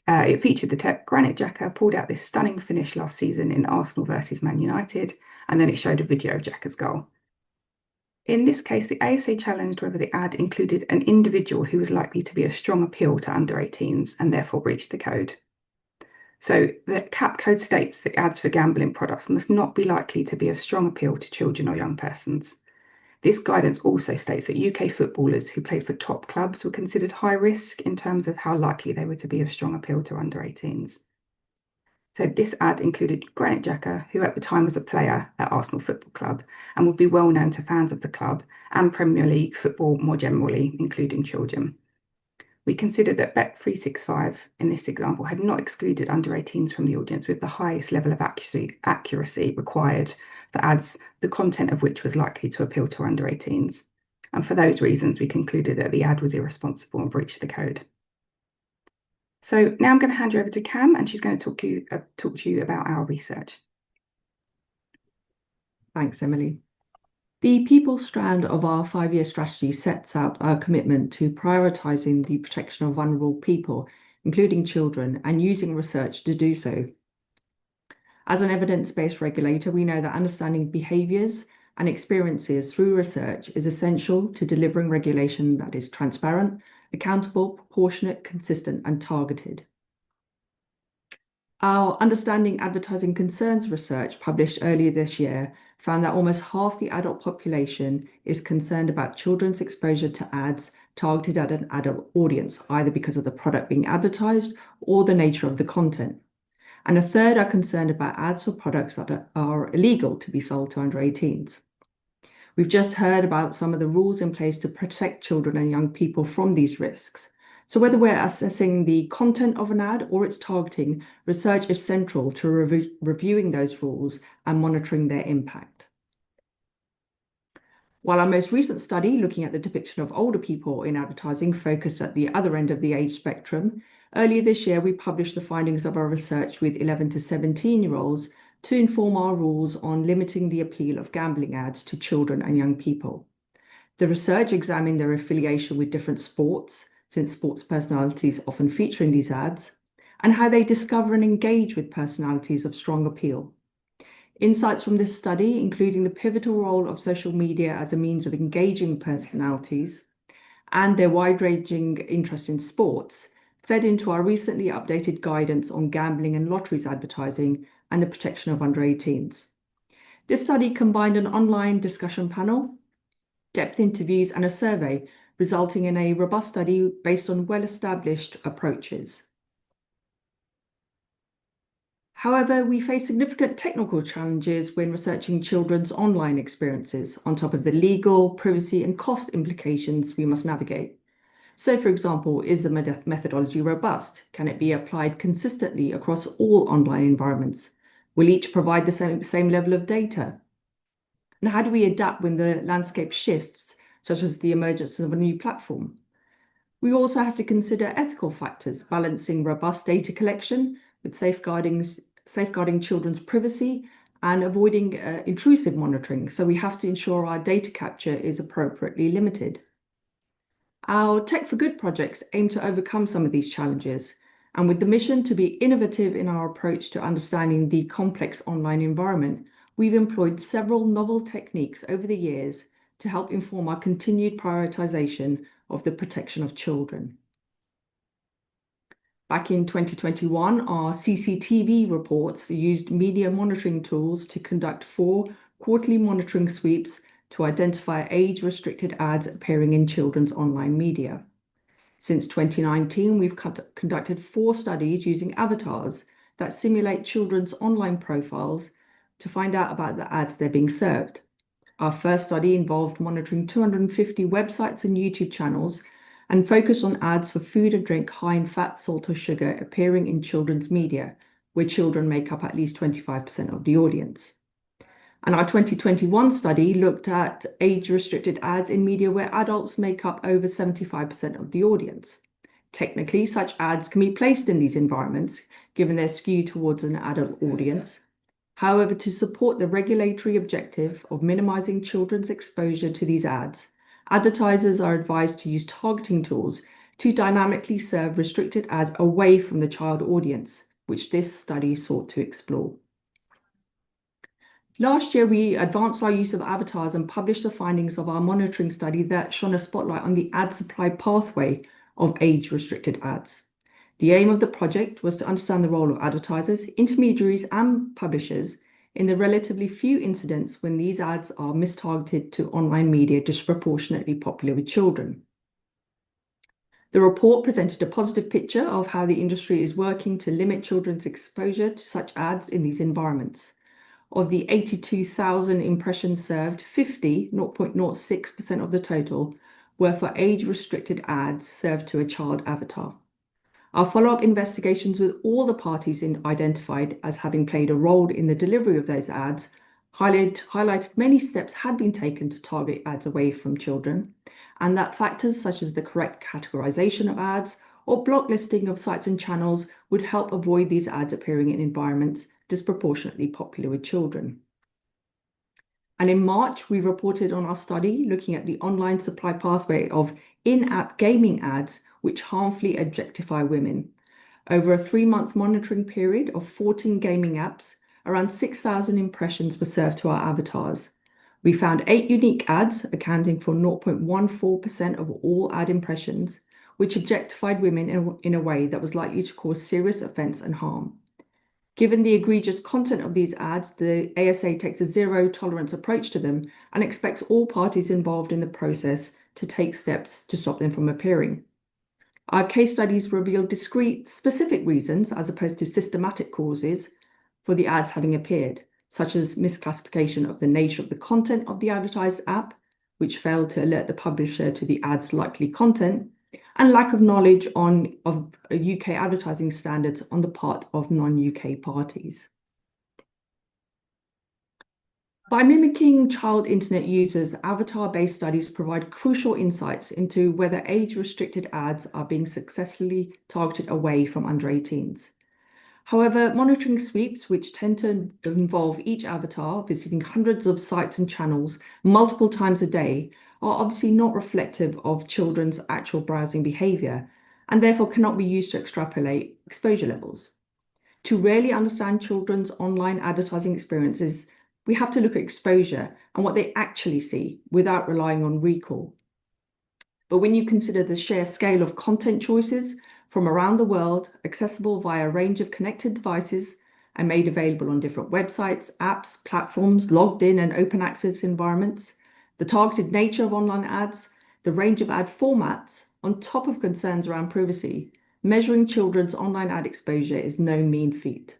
It featured the tech Granit Xhaka pulled out this stunning finish last season in Arsenal versus Man United, and then it showed a video of Xhaka's goal. In this case, the ASA challenged whether the ad included an individual who was likely to be of strong appeal to under 18s and therefore breached the code. So the CAP code states that ads for gambling products must not be likely to be of strong appeal to children or young persons. This guidance also states that UK footballers who played for top clubs were considered high risk in terms of how likely they were to be of strong appeal to under 18s. So this ad included Granit Xhaka, who at the time was a player at Arsenal Football Club and would be well known to fans of the club and Premier League football more generally, including children. We considered that Bet365 in this example had not excluded under 18s from the audience with the highest level of accuracy required for ads, the content of which was likely to appeal to under 18s. And for those reasons, we concluded that the ad was irresponsible and breached the code. So now I'm going to hand you over to Cam, and she's going to talk to you about our research. Thanks, Emily. The people strand of our 5-year strategy sets out our commitment to prioritising the protection of vulnerable people, including children, and using research to do so. As an evidence-based regulator, we know that understanding behaviours and experiences through research is essential to delivering regulation that is transparent, accountable, proportionate, consistent, and targeted. Our Understanding Advertising Concerns research, published earlier this year, found that almost half the adult population is concerned about children's exposure to ads targeted at an adult audience, either because of the product being advertised or the nature of the content. And a third are concerned about ads or products that are illegal to be sold to under 18s. We've just heard about some of the rules in place to protect children and young people from these risks. So whether we're assessing the content of an ad or its targeting, research is central to reviewing those rules and monitoring their impact. While our most recent study, looking at the depiction of older people in advertising, focused at the other end of the age spectrum, earlier this year we published the findings of our research with 11 to 17-year-olds to inform our rules on limiting the appeal of gambling ads to children and young people. The research examined their affiliation with different sports, since sports personalities often feature in these ads, and how they discover and engage with personalities of strong appeal. Insights from this study, including the pivotal role of social media as a means of engaging personalities and their wide-ranging interest in sports, fed into our recently updated guidance on gambling and lotteries advertising and the protection of under 18s. This study combined an online discussion panel, depth interviews, and a survey, resulting in a robust study based on well-established approaches. However, we face significant technical challenges when researching children's online experiences, on top of the legal, privacy, and cost implications we must navigate. So, for example, is the methodology robust? Can it be applied consistently across all online environments? Will each provide the same level of data? And how do we adapt when the landscape shifts, such as the emergence of a new platform? We also have to consider ethical factors, balancing robust data collection with safeguarding children's privacy and avoiding intrusive monitoring. So we have to ensure our data capture is appropriately limited. Our Tech for Good projects aim to overcome some of these challenges, and with the mission to be innovative in our approach to understanding the complex online environment, we've employed several novel techniques over the years to help inform our continued prioritization of the protection of children. Back in 2021, our CCTV reports used media monitoring tools to conduct 4 quarterly monitoring sweeps to identify age-restricted ads appearing in children's online media. Since 2019, we've conducted 4 studies using avatars that simulate children's online profiles to find out about the ads they're being served. Our first study involved monitoring 250 websites and YouTube channels and focused on ads for food and drink high in fat, salt, or sugar appearing in children's media, where children make up at least 25% of the audience. And our 2021 study looked at age-restricted ads in media where adults make up over 75% of the audience. Technically, such ads can be placed in these environments, given their skew towards an adult audience. However, to support the regulatory objective of minimizing children's exposure to these ads, advertisers are advised to use targeting tools to dynamically serve restricted ads away from the child audience, which this study sought to explore. Last year, we advanced our use of avatars and published the findings of our monitoring study that shone a spotlight on the ad supply pathway of age-restricted ads. The aim of the project was to understand the role of advertisers, intermediaries, and publishers in the relatively few incidents when these ads are mistargeted to online media disproportionately popular with children. The report presented a positive picture of how the industry is working to limit children's exposure to such ads in these environments. Of the 82,000 impressions served, 0.06% of the total were for age-restricted ads served to a child avatar. Our follow-up investigations with all the parties identified as having played a role in the delivery of those ads highlighted many steps had been taken to target ads away from children, and that factors such as the correct categorization of ads or blocklisting of sites and channels would help avoid these ads appearing in environments disproportionately popular with children. And in March, we reported on our study looking at the online supply pathway of in-app gaming ads which harmfully objectify women. Over a 3-month monitoring period of 14 gaming apps, around 6,000 impressions were served to our avatars. We found 8 unique ads accounting for 0.14% of all ad impressions, which objectified women in a way that was likely to cause serious offence and harm. Given the egregious content of these ads, the ASA takes a zero-tolerance approach to them and expects all parties involved in the process to take steps to stop them from appearing. Our case studies reveal discrete, specific reasons, as opposed to systematic causes, for the ads having appeared, such as misclassification of the nature of the content of the advertised app, which failed to alert the publisher to the ad's likely content, and lack of knowledge of UK advertising standards on the part of non-UK parties. By mimicking child internet users, avatar-based studies provide crucial insights into whether age-restricted ads are being successfully targeted away from under 18s. However, monitoring sweeps, which tend to involve each avatar visiting hundreds of sites and channels multiple times a day, are obviously not reflective of children's actual browsing behaviour and therefore cannot be used to extrapolate exposure levels. To really understand children's online advertising experiences, we have to look at exposure and what they actually see without relying on recall. But when you consider the sheer scale of content choices from around the world, accessible via a range of connected devices and made available on different websites, apps, platforms, logged in and open access environments, the targeted nature of online ads, the range of ad formats, on top of concerns around privacy, measuring children's online ad exposure is no mean feat.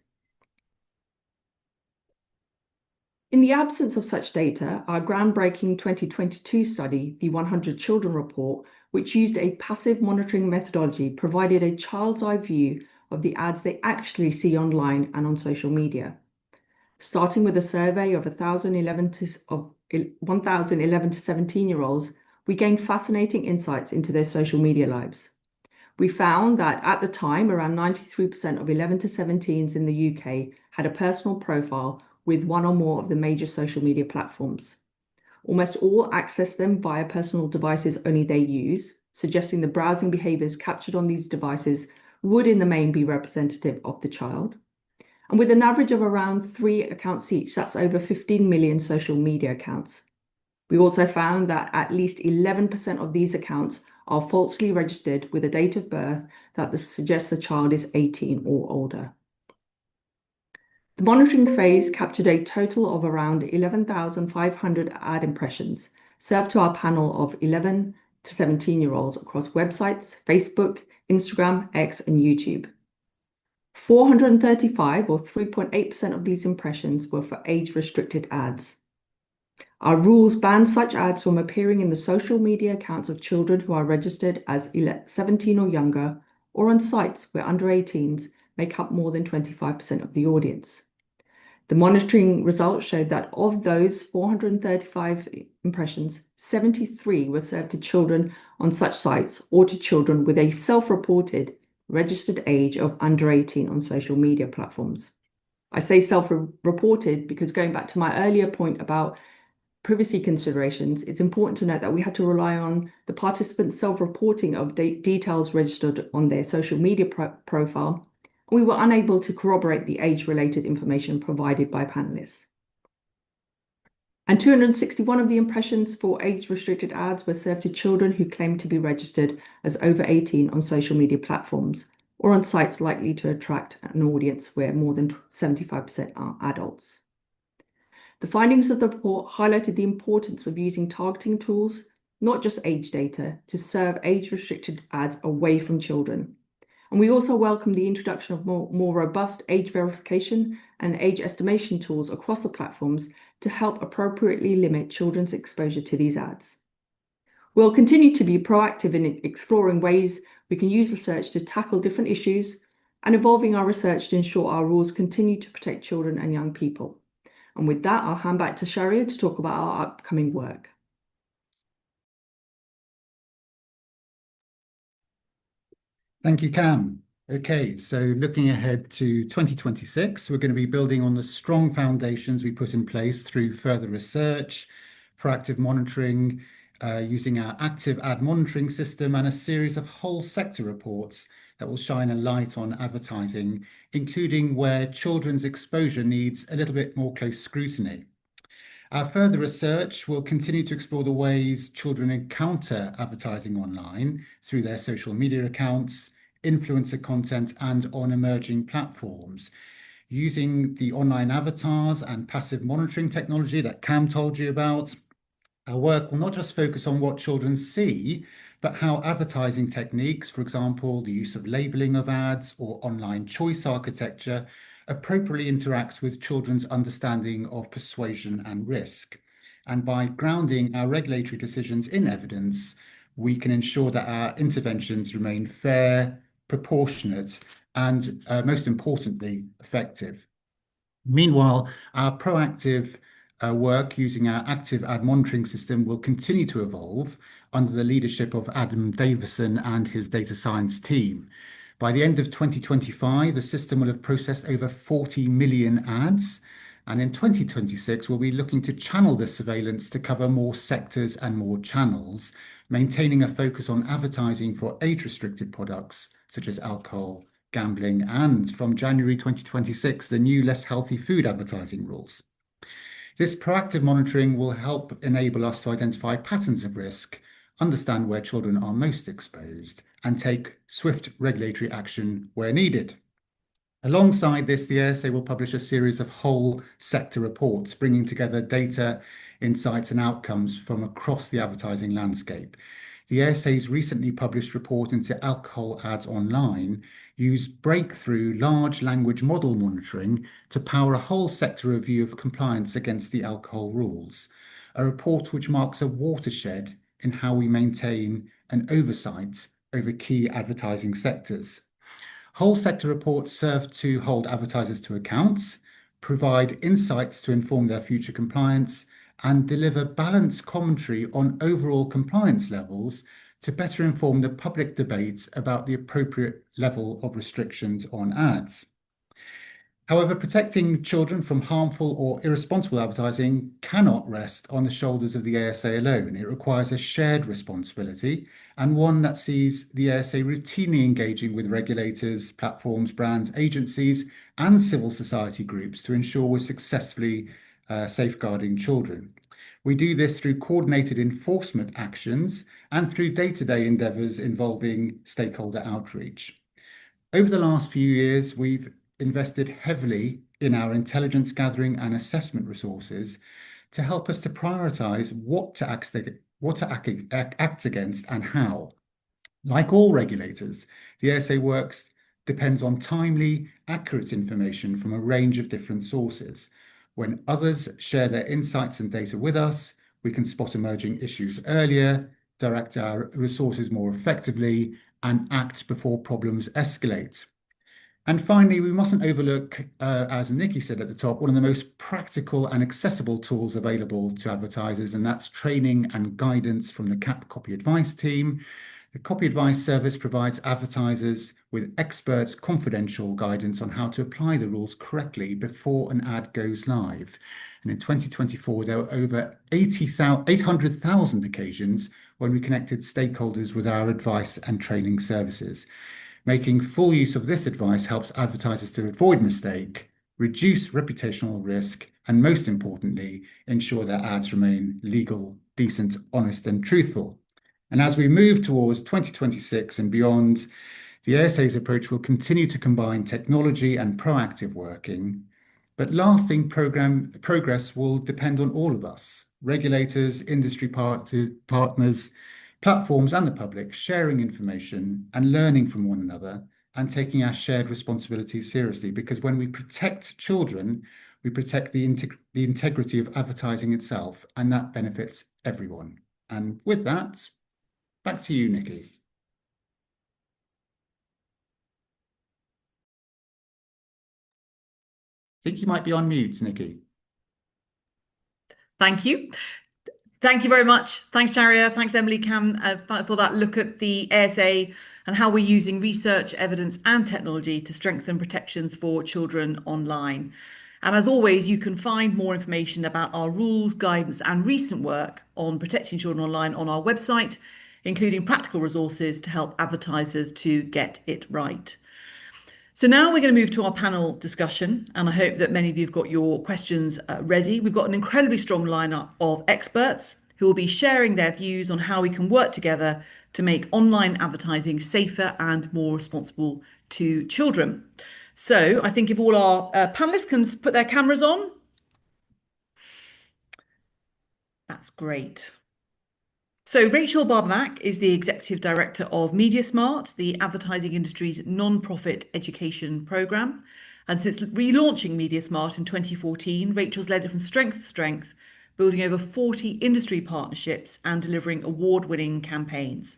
In the absence of such data, our groundbreaking 2022 study, the 100 Children Report, which used a passive monitoring methodology, provided a child's eye view of the ads they actually see online and on social media. Starting with a survey of 1,011 to 17-year-olds, we gained fascinating insights into their social media lives. We found that at the time, around 93% of 11 to 17s in the UK had a personal profile with one or more of the major social media platforms. Almost all access them via personal devices only they use, suggesting the browsing behaviours captured on these devices would in the main be representative of the child. And with an average of around 3 accounts each, that's over 15 million social media accounts. We also found that at least 11% of these accounts are falsely registered with a date of birth that suggests the child is 18 or older. The monitoring phase captured a total of around 11,500 ad impressions served to our panel of 11 to 17-year-olds across websites, Facebook, Instagram, X, and YouTube. 435 or 3.8% of these impressions were for age-restricted ads. Our rules ban such ads from appearing in the social media accounts of children who are registered as 17 or younger, or on sites where under 18s make up more than 25% of the audience. The monitoring results showed that of those 435 impressions, 73 were served to children on such sites or to children with a self-reported registered age of under 18 on social media platforms. I say self-reported because, going back to my earlier point about privacy considerations, it's important to note that we had to rely on the participants' self-reporting of details registered on their social media profile. We were unable to corroborate the age-related information provided by panelists. And 261 of the impressions for age-restricted ads were served to children who claimed to be registered as over 18 on social media platforms or on sites likely to attract an audience where more than 75% are adults. The findings of the report highlighted the importance of using targeting tools, not just age data, to serve age-restricted ads away from children. And we also welcome the introduction of more robust age verification and age estimation tools across the platforms to help appropriately limit children's exposure to these ads. We'll continue to be proactive in exploring ways we can use research to tackle different issues and evolving our research to ensure our rules continue to protect children and young people. And with that, I'll hand back to Sharia to talk about our upcoming work. Thank you, Cam. Okay, so looking ahead to 2026, we're going to be building on the strong foundations we put in place through further research, proactive monitoring, using our active ad monitoring system, and a series of whole sector reports that will shine a light on advertising, including where children's exposure needs a little bit more close scrutiny. Our further research will continue to explore the ways children encounter advertising online through their social media accounts, influencer content, and on emerging platforms. Using the online avatars and passive monitoring technology that Cam told you about, our work will not just focus on what children see, but how advertising techniques, for example, the use of labeling of ads or online choice architecture, appropriately interacts with children's understanding of persuasion and risk. And by grounding our regulatory decisions in evidence, we can ensure that our interventions remain fair, proportionate, and most importantly, effective. Meanwhile, our proactive work using our active ad monitoring system will continue to evolve under the leadership of Adam Davison and his data science team. By the end of 2025, the system will have processed over 40 million ads, and in 2026, we'll be looking to channel this surveillance to cover more sectors and more channels, maintaining a focus on advertising for age-restricted products such as alcohol, gambling, and from January 2026, the new less healthy food advertising rules. This proactive monitoring will help enable us to identify patterns of risk, understand where children are most exposed, and take swift regulatory action where needed. Alongside this, the ASA will publish a series of whole sector reports, bringing together data, insights, and outcomes from across the advertising landscape. The ASA's recently published report into alcohol ads online used breakthrough large language model monitoring to power a whole sector review of compliance against the alcohol rules, a report which marks a watershed in how we maintain an oversight over key advertising sectors. Whole sector reports serve to hold advertisers to account, provide insights to inform their future compliance, and deliver balanced commentary on overall compliance levels to better inform the public debates about the appropriate level of restrictions on ads. However, protecting children from harmful or irresponsible advertising cannot rest on the shoulders of the ASA alone. It requires a shared responsibility, and one that sees the ASA routinely engaging with regulators, platforms, brands, agencies, and civil society groups to ensure we're successfully safeguarding children. We do this through coordinated enforcement actions and through day-to-day endeavours involving stakeholder outreach. Over the last few years, we've invested heavily in our intelligence gathering and assessment resources to help us to prioritise what to act against and how. Like all regulators, the ASA works depends on timely, accurate information from a range of different sources. When others share their insights and data with us, we can spot emerging issues earlier, direct our resources more effectively, and act before problems escalate. And finally, we mustn't overlook, as Nicky said at the top, one of the most practical and accessible tools available to advertisers, and that's training and guidance from the CAP Copy Advice team. The Copy Advice service provides advertisers with expert confidential guidance on how to apply the rules correctly before an ad goes live. And in 2024, there were over 800,000 occasions when we connected stakeholders with our advice and training services. Making full use of this advice helps advertisers to avoid mistake, reduce reputational risk, and most importantly, ensure their ads remain legal, decent, honest, and truthful. And as we move towards 2026 and beyond, the ASA's approach will continue to combine technology and proactive working, but lasting progress will depend on all of us, regulators, industry partners, platforms and the public, sharing information and learning from one another and taking our shared responsibilities seriously. Because when we protect children, we protect the integrity of advertising itself, and that benefits everyone. And with that, back to you, Nicky. I think you might be on mute, Nicky. Thank you. Thank you very much. Thanks, Sharia. Thanks, Emily Cam, for that look at the ASA and how we're using research, evidence and technology to strengthen protections for children online. And as always, you can find more information about our rules, guidance and recent work on protecting children online on our website, including practical resources to help advertisers to get it right. So now we're going to move to our panel discussion, and I hope that many of you have got your questions ready. We've got an incredibly strong lineup of experts who will be sharing their views on how we can work together to make online advertising safer and more responsible to children. So I think if all our panelists can put their cameras on. That's great. So Rachel Barbanak is the Executive Director of MediaSmart, the advertising industry's non-profit education programme. And since relaunching MediaSmart in 2014, Rachel's led it from strength to strength, building over 40 industry partnerships and delivering award-winning campaigns.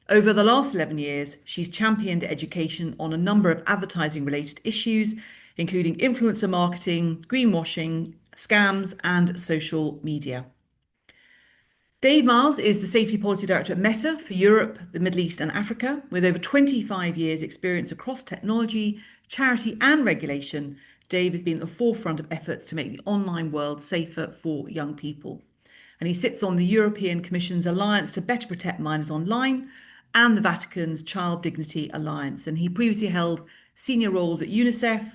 Over the last 11 years, she's championed education on a number of advertising-related issues, including influencer marketing, greenwashing, scams, and social media. Dave Miles is the Safety Policy Director at Meta for Europe, the Middle East and Africa. With over 25 years experience across technology, charity and regulation, Dave has been at the forefront of efforts to make the online world safer for young people. And he sits on the European Commission's Alliance to Better Protect Minors Online and the Vatican's Child Dignity Alliance. And he previously held senior roles at UNICEF,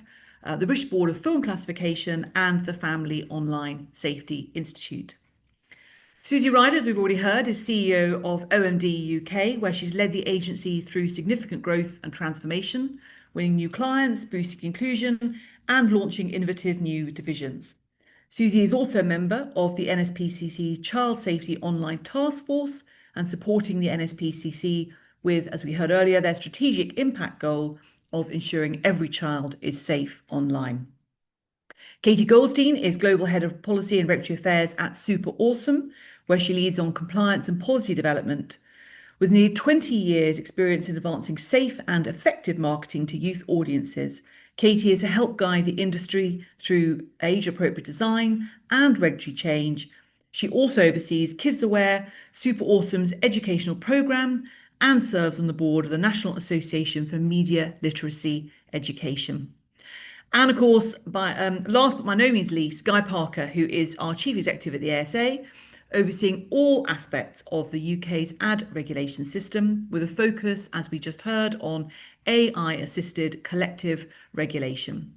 the British Board of Film Classification and the Family Online Safety Institute. Susie Ryder, as we've already heard, is CEO of OMD UK, where she's led the agency through significant growth and transformation, winning new clients, boosting inclusion, and launching innovative new divisions. Susie is also a member of the NSPCC Child Safety Online Task Force and supporting the NSPCC with, as we heard earlier, their strategic impact goal of ensuring every child is safe online. Katie Goldstein is Global Head of Policy and Regulatory Affairs at SuperAwesome, where she leads on compliance and policy development. With nearly 20 years' experience in advancing safe and effective marketing to youth audiences, Katie is to help guide the industry through age-appropriate design and regulatory change. She also oversees Kids Aware, SuperAwesome's educational programme, and serves on the board of the National Association for Media Literacy Education. And of course, last but by no means least, Guy Parker, who is our Chief Executive at the ASA, overseeing all aspects of the UK's ad regulation system, with a focus, as we just heard, on AI-assisted collective regulation.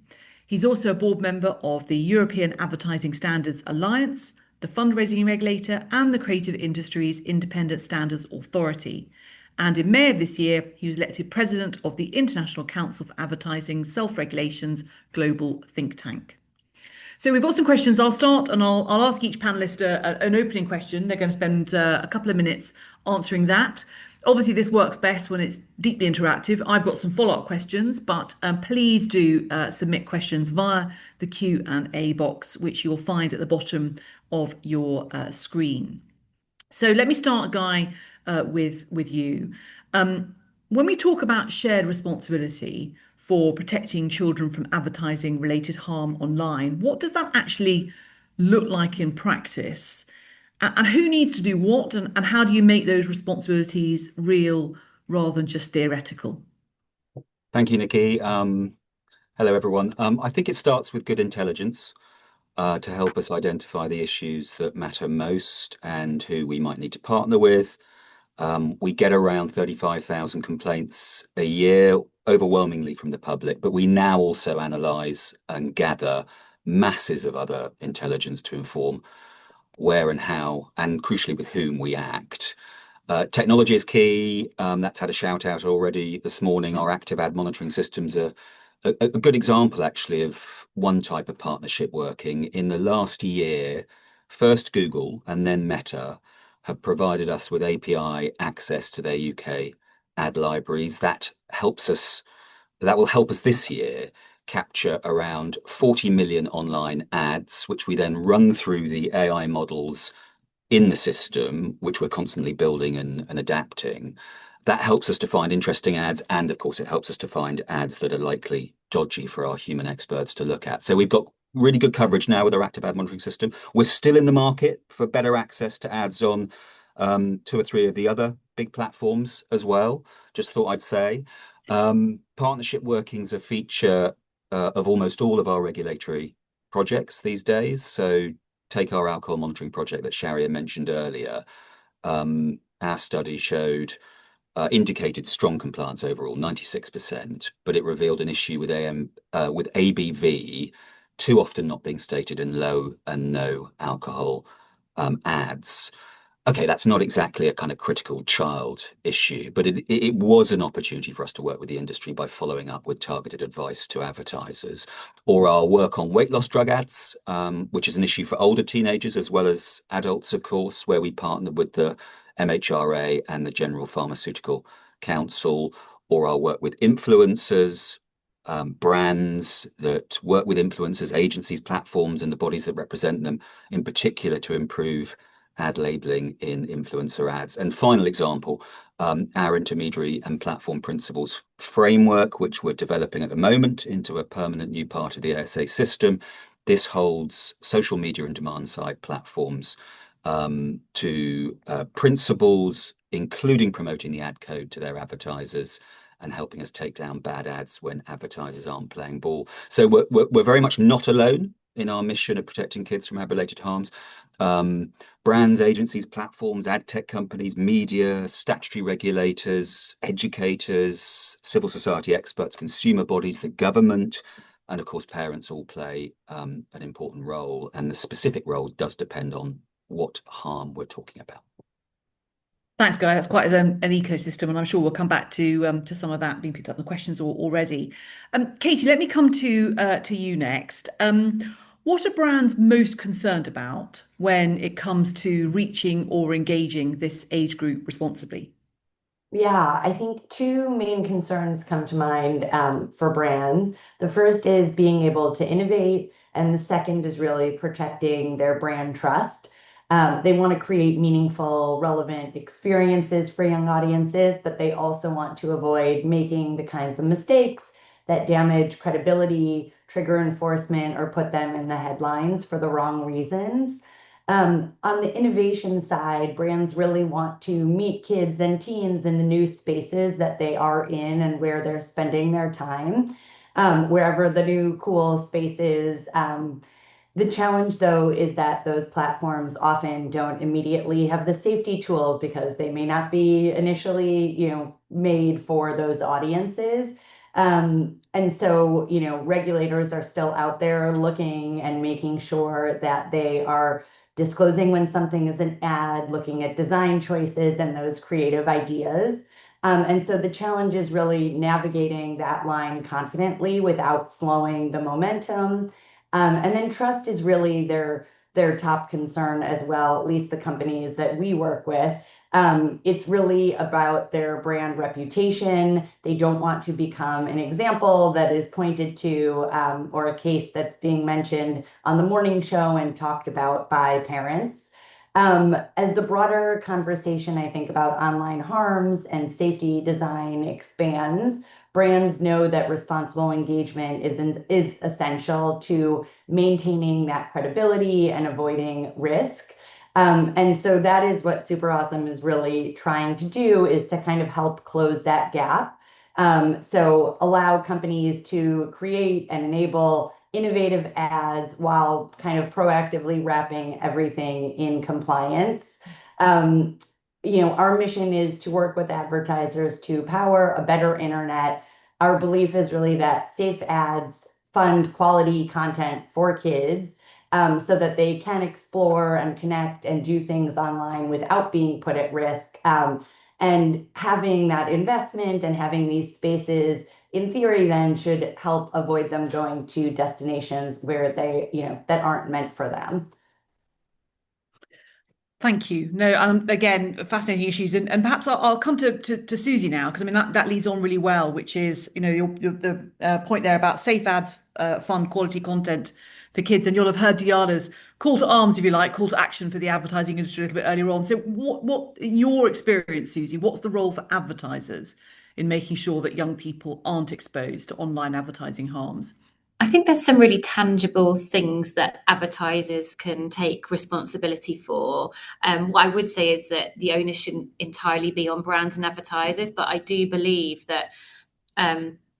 He's also a board member of the European Advertising Standards Alliance, the fundraising regulator, and the Creative Industries Independent Standards Authority. And in May of this year, he was elected president of the International Council for Advertising Self-Regulation's global think tank. So we've got some questions. I'll start and I'll ask each panelist an opening question. They're going to spend a couple of minutes answering that. Obviously, this works best when it's deeply interactive. I've got some follow-up questions, but please do submit questions via the Q&A box, which you'll find at the bottom of your screen. So let me start, Guy, with you. When we talk about shared responsibility for protecting children from advertising-related harm online, what does that actually look like in practice? And who needs to do what, and how do you make those responsibilities real rather than just theoretical? Thank you, Nikki. Hello, everyone. I think it starts with good intelligence to help us identify the issues that matter most and who we might need to partner with. We get around 35,000 complaints a year, overwhelmingly from the public, but we now also analyse and gather masses of other intelligence to inform where and how, and crucially with whom we act. Technology is key. That's had a shout out already this morning. Our active ad monitoring systems are a good example, actually, of one type of partnership working. In the last year, first Google and then Meta have provided us with API access to their UK ad libraries. That will help us this year capture around 40 million online ads, which we then run through the AI models in the system, which we're constantly building and adapting. That helps us to find interesting ads, and of course it helps us to find ads that are likely dodgy for our human experts to look at. So we've got really good coverage now with our active ad monitoring system. We're still in the market for better access to ads on 2 or 3 of the other big platforms as well. Just thought I'd say. Partnership working's a feature of almost all of our regulatory projects these days. So take our alcohol monitoring project that Sharia mentioned earlier. Our study showed indicated strong compliance overall, 96%, but it revealed an issue with ABV too often not being stated in low and no alcohol ads. Okay, that's not exactly a kind of critical child issue, but it was an opportunity for us to work with the industry by following up with targeted advice to advertisers, or our work on weight loss drug ads, which is an issue for older teenagers as well as adults, of course, where we partnered with the MHRA and the General Pharmaceutical Council, or our work with influencers, brands that work with influencers, agencies, platforms, and the bodies that represent them, in particular to improve ad labeling in influencer ads. And final example, our intermediary and platform principles framework, which we're developing at the moment into a permanent new part of the ASA system. This holds social media and demand side platforms to principles, including promoting the ad code to their advertisers and helping us take down bad ads when advertisers aren't playing ball. So we're very much not alone in our mission of protecting kids from ad-related harms. Brands, agencies, platforms, ad tech companies, media, statutory regulators, educators, civil society experts, consumer bodies, the government, and of course parents all play an important role, and the specific role does depend on what harm we're talking about. Thanks, Guy. That's quite an ecosystem, and I'm sure we'll come back to some of that being picked up in the questions already. Katie, let me come to you next. What are brands most concerned about when it comes to reaching or engaging this age group responsibly? Yeah, I think 2 main concerns come to mind for brands. The first is being able to innovate, and the second is really protecting their brand trust. They want to create meaningful, relevant experiences for young audiences, but they also want to avoid making the kinds of mistakes that damage credibility, trigger enforcement, or put them in the headlines for the wrong reasons. On the innovation side, brands really want to meet kids and teens in the new spaces that they are in and where they're spending their time, wherever the new cool spaces. The challenge, though, is that those platforms often don't immediately have the safety tools because they may not be initially, made for those audiences. And so, regulators are still out there looking and making sure that they are disclosing when something is an ad, looking at design choices and those creative ideas. And so the challenge is really navigating that line confidently without slowing the momentum. And then trust is really their top concern as well, at least the companies that we work with. It's really about their brand reputation. They don't want to become an example that is pointed to or a case that's being mentioned on the morning show and talked about by parents. As the broader conversation, I think, about online harms and safety design expands, brands know that responsible engagement is essential to maintaining that credibility and avoiding risk. And so that is what SuperAwesome is really trying to do, is to kind of help close that gap. So allow companies to create and enable innovative ads while kind of proactively wrapping everything in compliance. Our mission is to work with advertisers to power a better internet. Our belief is really that safe ads fund quality content for kids, so that they can explore and connect and do things online without being put at risk. And having that investment and having these spaces, in theory, then should help avoid them going to destinations where they, that aren't meant for them. Thank you. No, again, fascinating issues, and perhaps I'll come to Susie now, because I mean that leads on really well, which is the point there about safe ads fund quality content for kids, and you'll have heard Diala's call to arms, if you like, call to action for the advertising industry a little bit earlier on. So, what in your experience, Susie, what's the role for advertisers in making sure that young people aren't exposed to online advertising harms? I think there's some really tangible things that advertisers can take responsibility for. What I would say is that the onus shouldn't entirely be on brands and advertisers, but I do believe that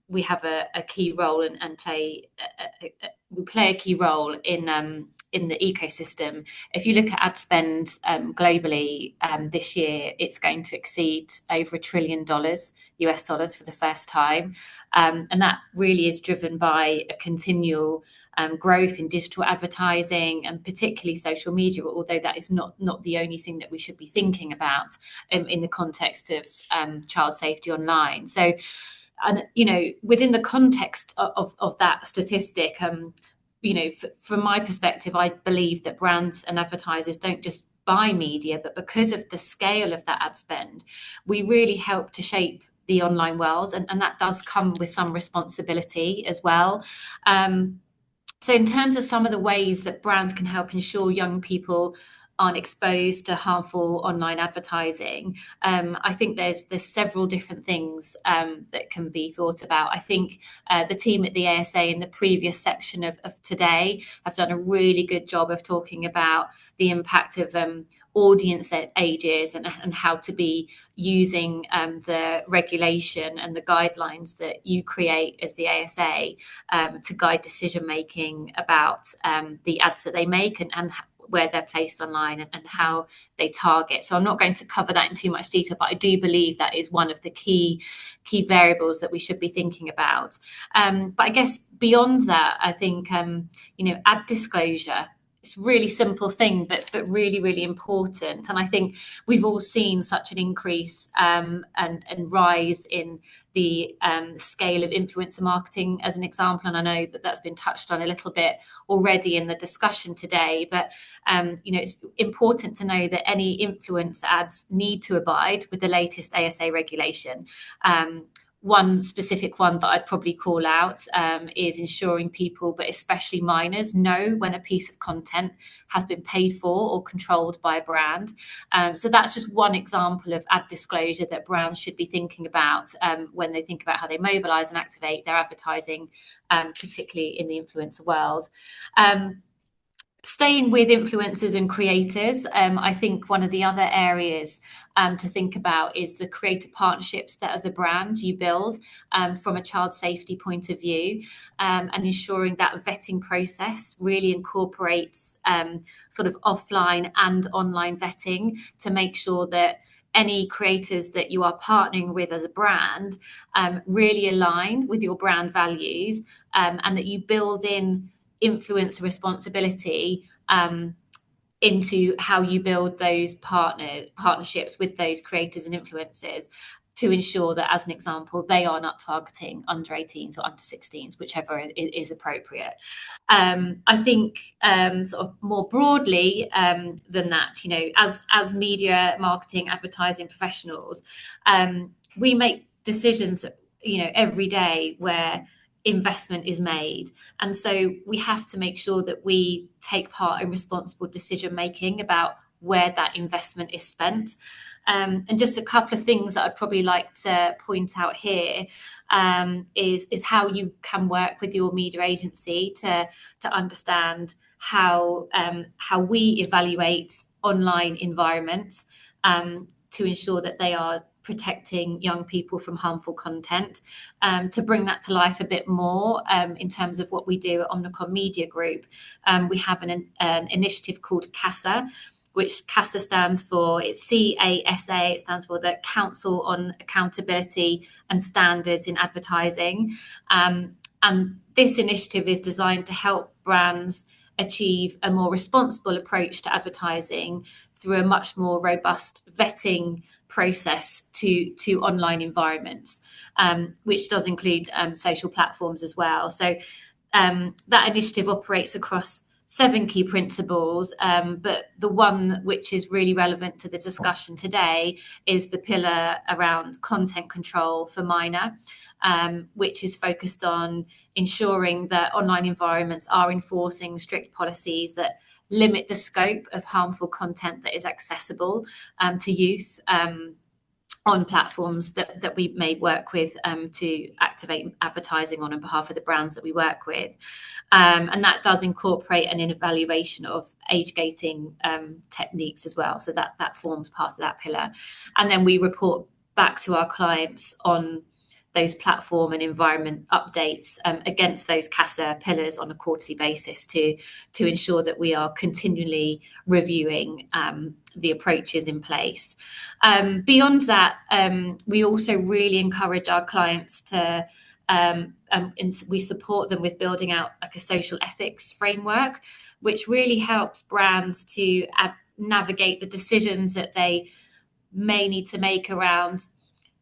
we have a key role and play a key role in the ecosystem. If you look at ad spend globally this year, it's going to exceed over $1 trillion US dollars for the first time. And that really is driven by a continual growth in digital advertising, and particularly social media, although that is not the only thing that we should be thinking about in the context of child safety online. So, and within the context of that statistic, from my perspective, I believe that brands and advertisers don't just buy media, but because of the scale of that ad spend, we really help to shape the online world, and that does come with some responsibility as well. So in terms of some of the ways that brands can help ensure young people aren't exposed to harmful online advertising, I think there's several different things that can be thought about. I think the team at the ASA in the previous section of today have done a really good job of talking about the impact of audience ages and how to be using the regulation and the guidelines that you create as the ASA to guide decision making about the ads that they make and where they're placed online and how they target. So I'm not going to cover that in too much detail, but I do believe that is one of the key variables that we should be thinking about. But I guess beyond that, I think ad disclosure, it's a really simple thing, but really, really important. And I think we've all seen such an increase and rise in the scale of influencer marketing as an example. And I know that that's been touched on a little bit already in the discussion today, but it's important to know that any influencer ads need to abide with the latest ASA regulation. One specific one that I'd probably call out is ensuring people, but especially minors, know when a piece of content has been paid for or controlled by a brand. So that's just one example of ad disclosure that brands should be thinking about when they think about how they mobilize and activate their advertising, particularly in the influencer world. Staying with influencers and creators, I think one of the other areas to think about is the creator partnerships that as a brand you build from a child safety point of view, and ensuring that vetting process really incorporates sort of offline and online vetting to make sure that any creators that you are partnering with as a brand really align with your brand values, and that you build in influencer responsibility into how you build those partnerships with those creators and influencers. to ensure that, as an example, they are not targeting under 18s or under 16s, whichever is appropriate. I think sort of more broadly than that, you know, as media, marketing, advertising professionals, we make decisions, you know, every day where investment is made. And so we have to make sure that we take part in responsible decision making about where that investment is spent. And just a couple of things that I'd probably like to point out here is how you can work with your media agency to understand how we evaluate online environments to ensure that they are protecting young people from harmful content. To bring that to life a bit more in terms of what we do at Omnicom Media Group, we have an initiative called CASA, which CASA stands for, it's CASA, it stands for the Council on Accountability and Standards in Advertising. And this initiative is designed to help brands achieve a more responsible approach to advertising through a much more robust vetting process to online environments, which does include social platforms as well. So that initiative operates across 7 key principles, but the one which is really relevant to the discussion today is the pillar around content control for minor, which is focused on ensuring that online environments are enforcing strict policies that limit the scope of harmful content that is accessible to youth on platforms that we may work with to activate advertising on behalf of the brands that we work with. And that does incorporate an evaluation of age gating techniques as well. So that forms part of that pillar. And then we report back to our clients on those platform and environment updates against those CASA pillars on a quarterly basis to ensure that we are continually reviewing the approaches in place. Beyond that, we also really encourage our clients to, and we support them with building out like a social ethics framework, which really helps brands to navigate the decisions that they may need to make around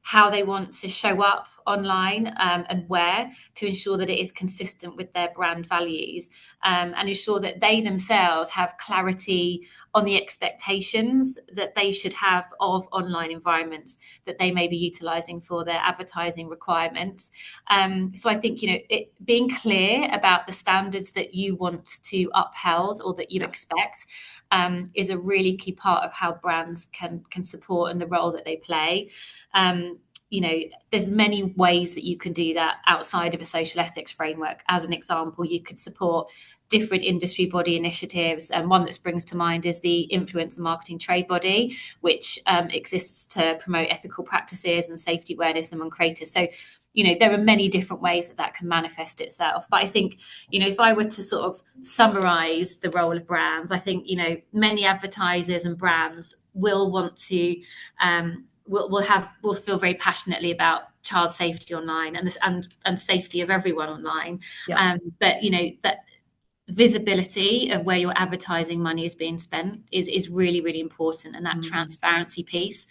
how they want to show up online and where, to ensure that it is consistent with their brand values and ensure that they themselves have clarity on the expectations that they should have of online environments that they may be utilising for their advertising requirements. So I think, you know, being clear about the standards that you want to upheld or that you expect is a really key part of how brands can support and the role that they play. You know, there's many ways that you can do that outside of a social ethics framework. As an example, you could support different industry body initiatives. And one that springs to mind is the Influencer Marketing Trade Body, which exists to promote ethical practices and safety awareness among creators. So, you know, there are many different ways that can manifest itself. But I think, you know, if I were to sort of summarize the role of brands, I think, you know, many advertisers and brands will want to will feel very passionately about child safety online and safety of everyone online. Yeah. But you know, that visibility of where your advertising money is being spent is really, really important, and that transparency piece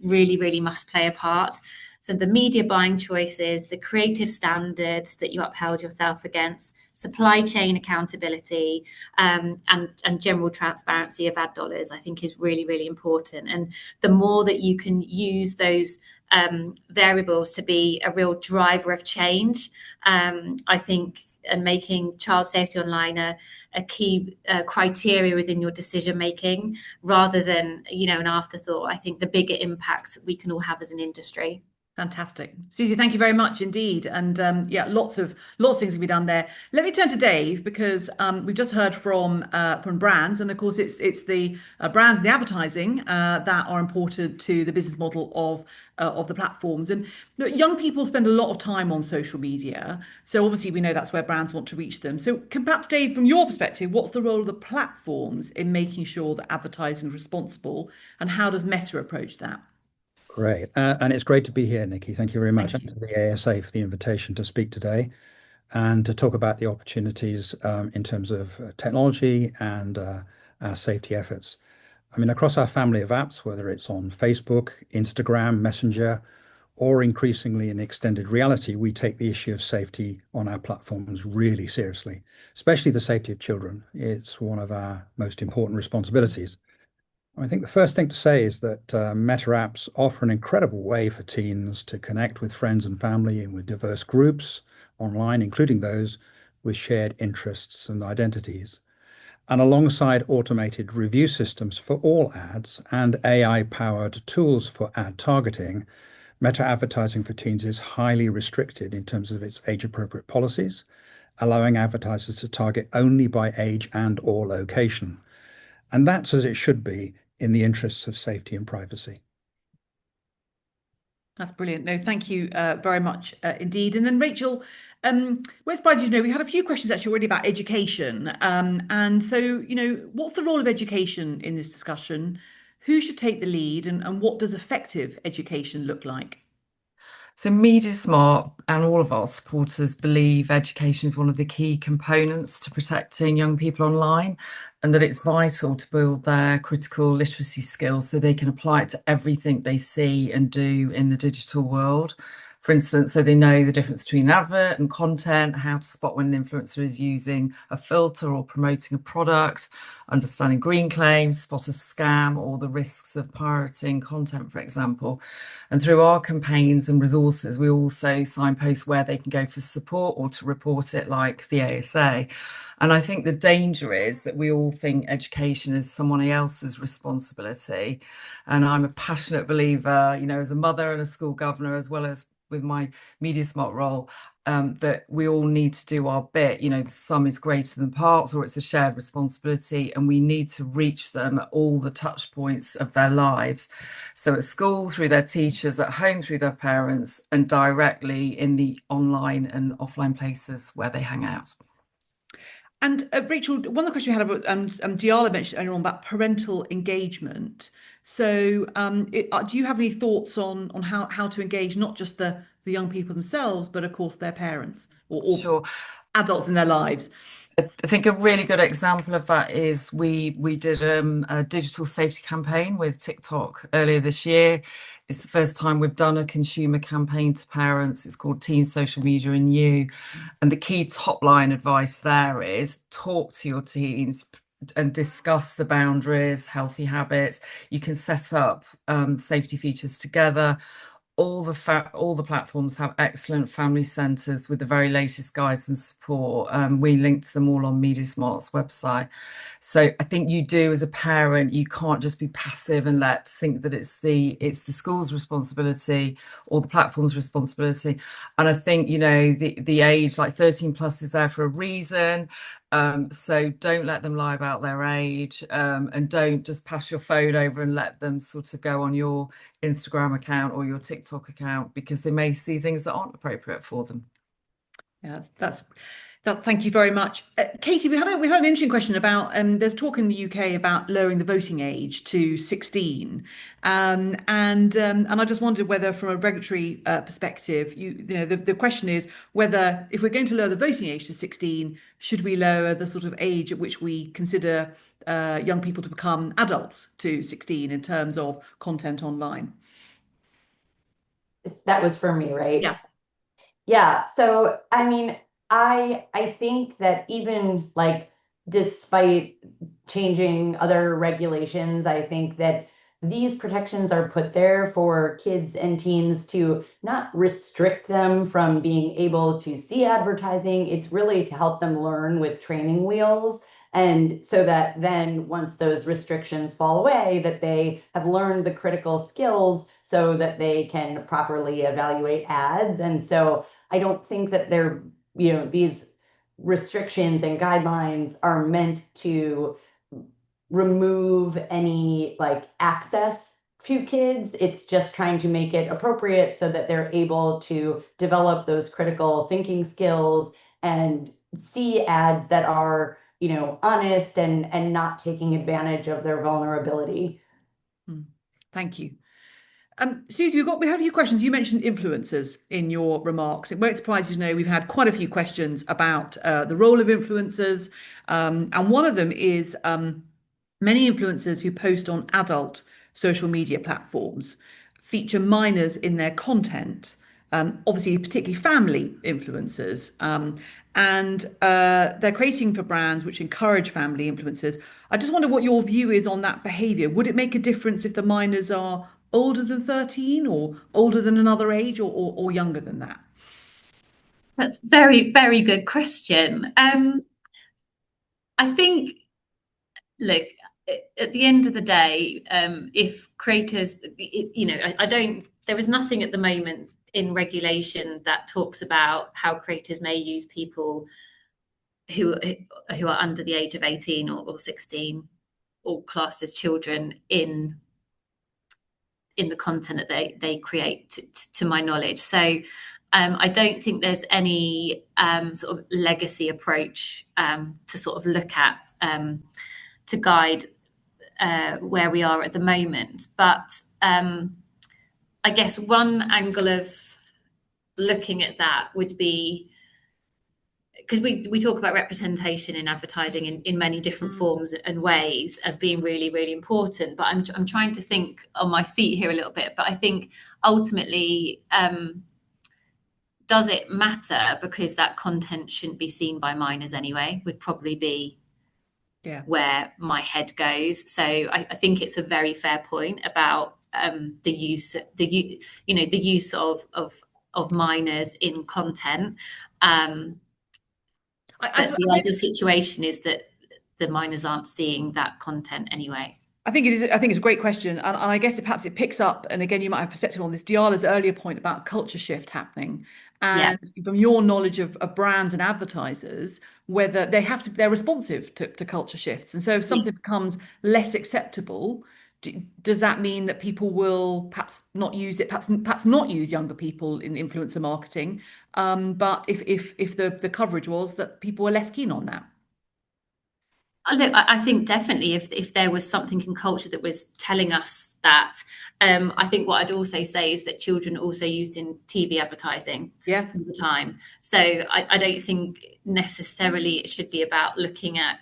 really must play a part. So the media buying choices, the creative standards that you upheld yourself against, supply chain accountability, and general transparency of ad dollars, I think is really, really important. And the more that you can use those variables to be a real driver of change, I think, and making child safety online a key criteria within your decision making rather than, you know, an afterthought, I think the bigger impact we can all have as an industry. Fantastic. Susie, thank you very much indeed. And yeah, lots of things can be done there. Let me turn to Dave, because we've just heard from brands, and of course it's the brands and the advertising that are important to the business model of the platforms. And you know, young people spend a lot of time on social media, so obviously we know that's where brands want to reach them. So can perhaps, Dave, from your perspective, what's the role of the platforms in making sure that advertising is responsible, and how does Meta approach that? Great. And it's great to be here, Nicky. Thank you very much. And to the ASA for the invitation to speak today and to talk about the opportunities in terms of technology and our safety efforts. I mean, across our family of apps, whether it's on Facebook, Instagram, Messenger, or increasingly in extended reality, we take the issue of safety on our platforms really seriously, especially the safety of children. It's one of our most important responsibilities. I think the first thing to say is that Meta apps offer an incredible way for teens to connect with friends and family and with diverse groups online, including those with shared interests and identities. And alongside automated review systems for all ads and AI-powered tools for ad targeting, Meta advertising for teens is highly restricted in terms of its age-appropriate policies, allowing advertisers to target only by age and/or location. And that's as it should be in the interests of safety and privacy. That's brilliant. No, thank you very much indeed. And then Rachel, we're surprised, we had a few questions actually already about education. And so, what's the role of education in this discussion? Who should take the lead and what does effective education look like? So Media Smart and all of our supporters believe education is one of the key components to protecting young people online, and that it's vital to build their critical literacy skills so they can apply it to everything they see and do in the digital world. For instance, so they know the difference between an advert and content, how to spot when an influencer is using a filter or promoting a product, understanding green claims, spot a scam, or the risks of pirating content, for example. And through our campaigns and resources, we also signpost where they can go for support or to report it, like the ASA. And I think the danger is that we all think education is someone else's responsibility. And I'm a passionate believer, as a mother and a school governor, as well as with my Media Smart role, that we all need to do our bit. The sum is greater than parts, or it's a shared responsibility, and we need to reach them at all the touch points of their lives. So at school, through their teachers, at home, through their parents, and directly in the online and offline places where they hang out. And Rachel, one of the questions we had about, Diala mentioned earlier on about parental engagement. So do you have any thoughts on how to engage not just the young people themselves, but of course their parents or Sure. adults in their lives? I think a really good example of that is we did a digital safety campaign with TikTok earlier this year. It's the first time we've done a consumer campaign to parents. It's called Teen Social Media and You. And the key top line advice there is talk to your teens and discuss the boundaries, healthy habits. You can set up safety features together. All the platforms have excellent family centres with the very latest guides and support. We linked them all on Media Smart's website. So I think you do, as a parent, you can't just be passive and think that it's the school's responsibility or the platform's responsibility. And I think the age, like 13 plus, is there for a reason. So don't let them lie about their age, and don't just pass your phone over and let them sort of go on your Instagram account or your TikTok account, because they may see things that aren't appropriate for them. Yeah, thank you very much. Katie, we had an interesting question about there's talk in the UK about lowering the voting age to 16. And I just wondered whether, from a regulatory perspective, the question is whether, if we're going to lower the voting age to 16, should we lower the sort of age at which we consider young people to become adults to 16 in terms of content online? That was for me, right? Yeah. Yeah. So, I mean, I think that even despite changing other regulations, I think that these protections are put there for kids and teens to not restrict them from being able to see advertising. It's really to help them learn with training wheels. And so that then once those restrictions fall away, that they have learned the critical skills so that they can properly evaluate ads. And so I don't think that these restrictions and guidelines are meant to remove any access to kids. It's just trying to make it appropriate so that they're able to develop those critical thinking skills and see ads that are, honest and not taking advantage of their vulnerability. Thank you. Susie, we have a few questions. You mentioned influencers in your remarks. It won't surprise you to know we've had quite a few questions about the role of influencers. And one of them is Many influencers who post on adult social media platforms feature minors in their content, obviously, particularly family influencers. And they're creating for brands which encourage family influencers. I just wonder what your view is on that behavior. Would it make a difference if the minors are older than 13 or older than another age or younger than that? That's very, very good question. I think, look, at the end of the day, if creators, there is nothing at the moment in regulation that talks about how creators may use people who are under the age of 18 or 16 or classed as children in the content that they create, to my knowledge. So I don't think there's any sort of legacy approach to sort of look at to guide where we are at the moment. But I guess one angle of looking at that would be, because we talk about representation in advertising in many different forms and ways as being really, really important. But I'm trying to think on my feet here a little bit. But I think ultimately, does it matter? Because that content shouldn't be seen by minors anyway, would probably be where my head goes. So I think it's a very fair point about the use of minors in content. But the ideal situation is that the minors aren't seeing that content anyway. I think it's a great question, and I guess perhaps it picks up. And again, you might have perspective on this. Diala's earlier point about culture shift happening, and from your knowledge of brands and advertisers, whether they're responsive to culture shifts. And so, if something becomes less acceptable, does that mean that people will perhaps not use it, perhaps not use younger people in influencer marketing? But if the coverage was that people were less keen on that. Look, I think definitely if there was something in culture that was telling us that, I think what I'd also say is that children are also used in TV advertising all the time. So I don't think necessarily it should be about looking at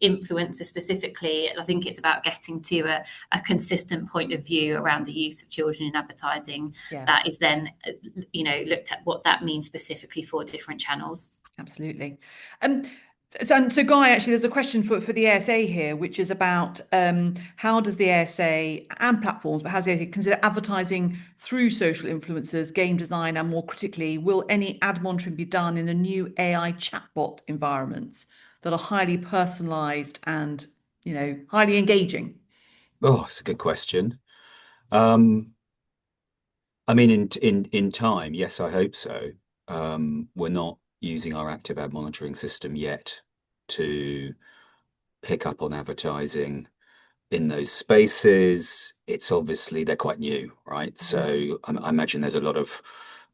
influencers specifically. I think it's about getting to a consistent point of view around the use of children in advertising that is then, looked at what that means specifically for different channels. Absolutely. So Guy, actually, there's a question for the ASA here, which is about how does the ASA and platforms, but how does the ASA consider advertising through social influencers, game design, and more critically, will any ad monitoring be done in the new AI chatbot environments that are highly personalized and, highly engaging? Oh, it's a good question. I mean, in time, yes, I hope so. We're not using our active ad monitoring system yet to pick up on advertising in those spaces. It's obviously, they're quite new, right? So I imagine there's a lot of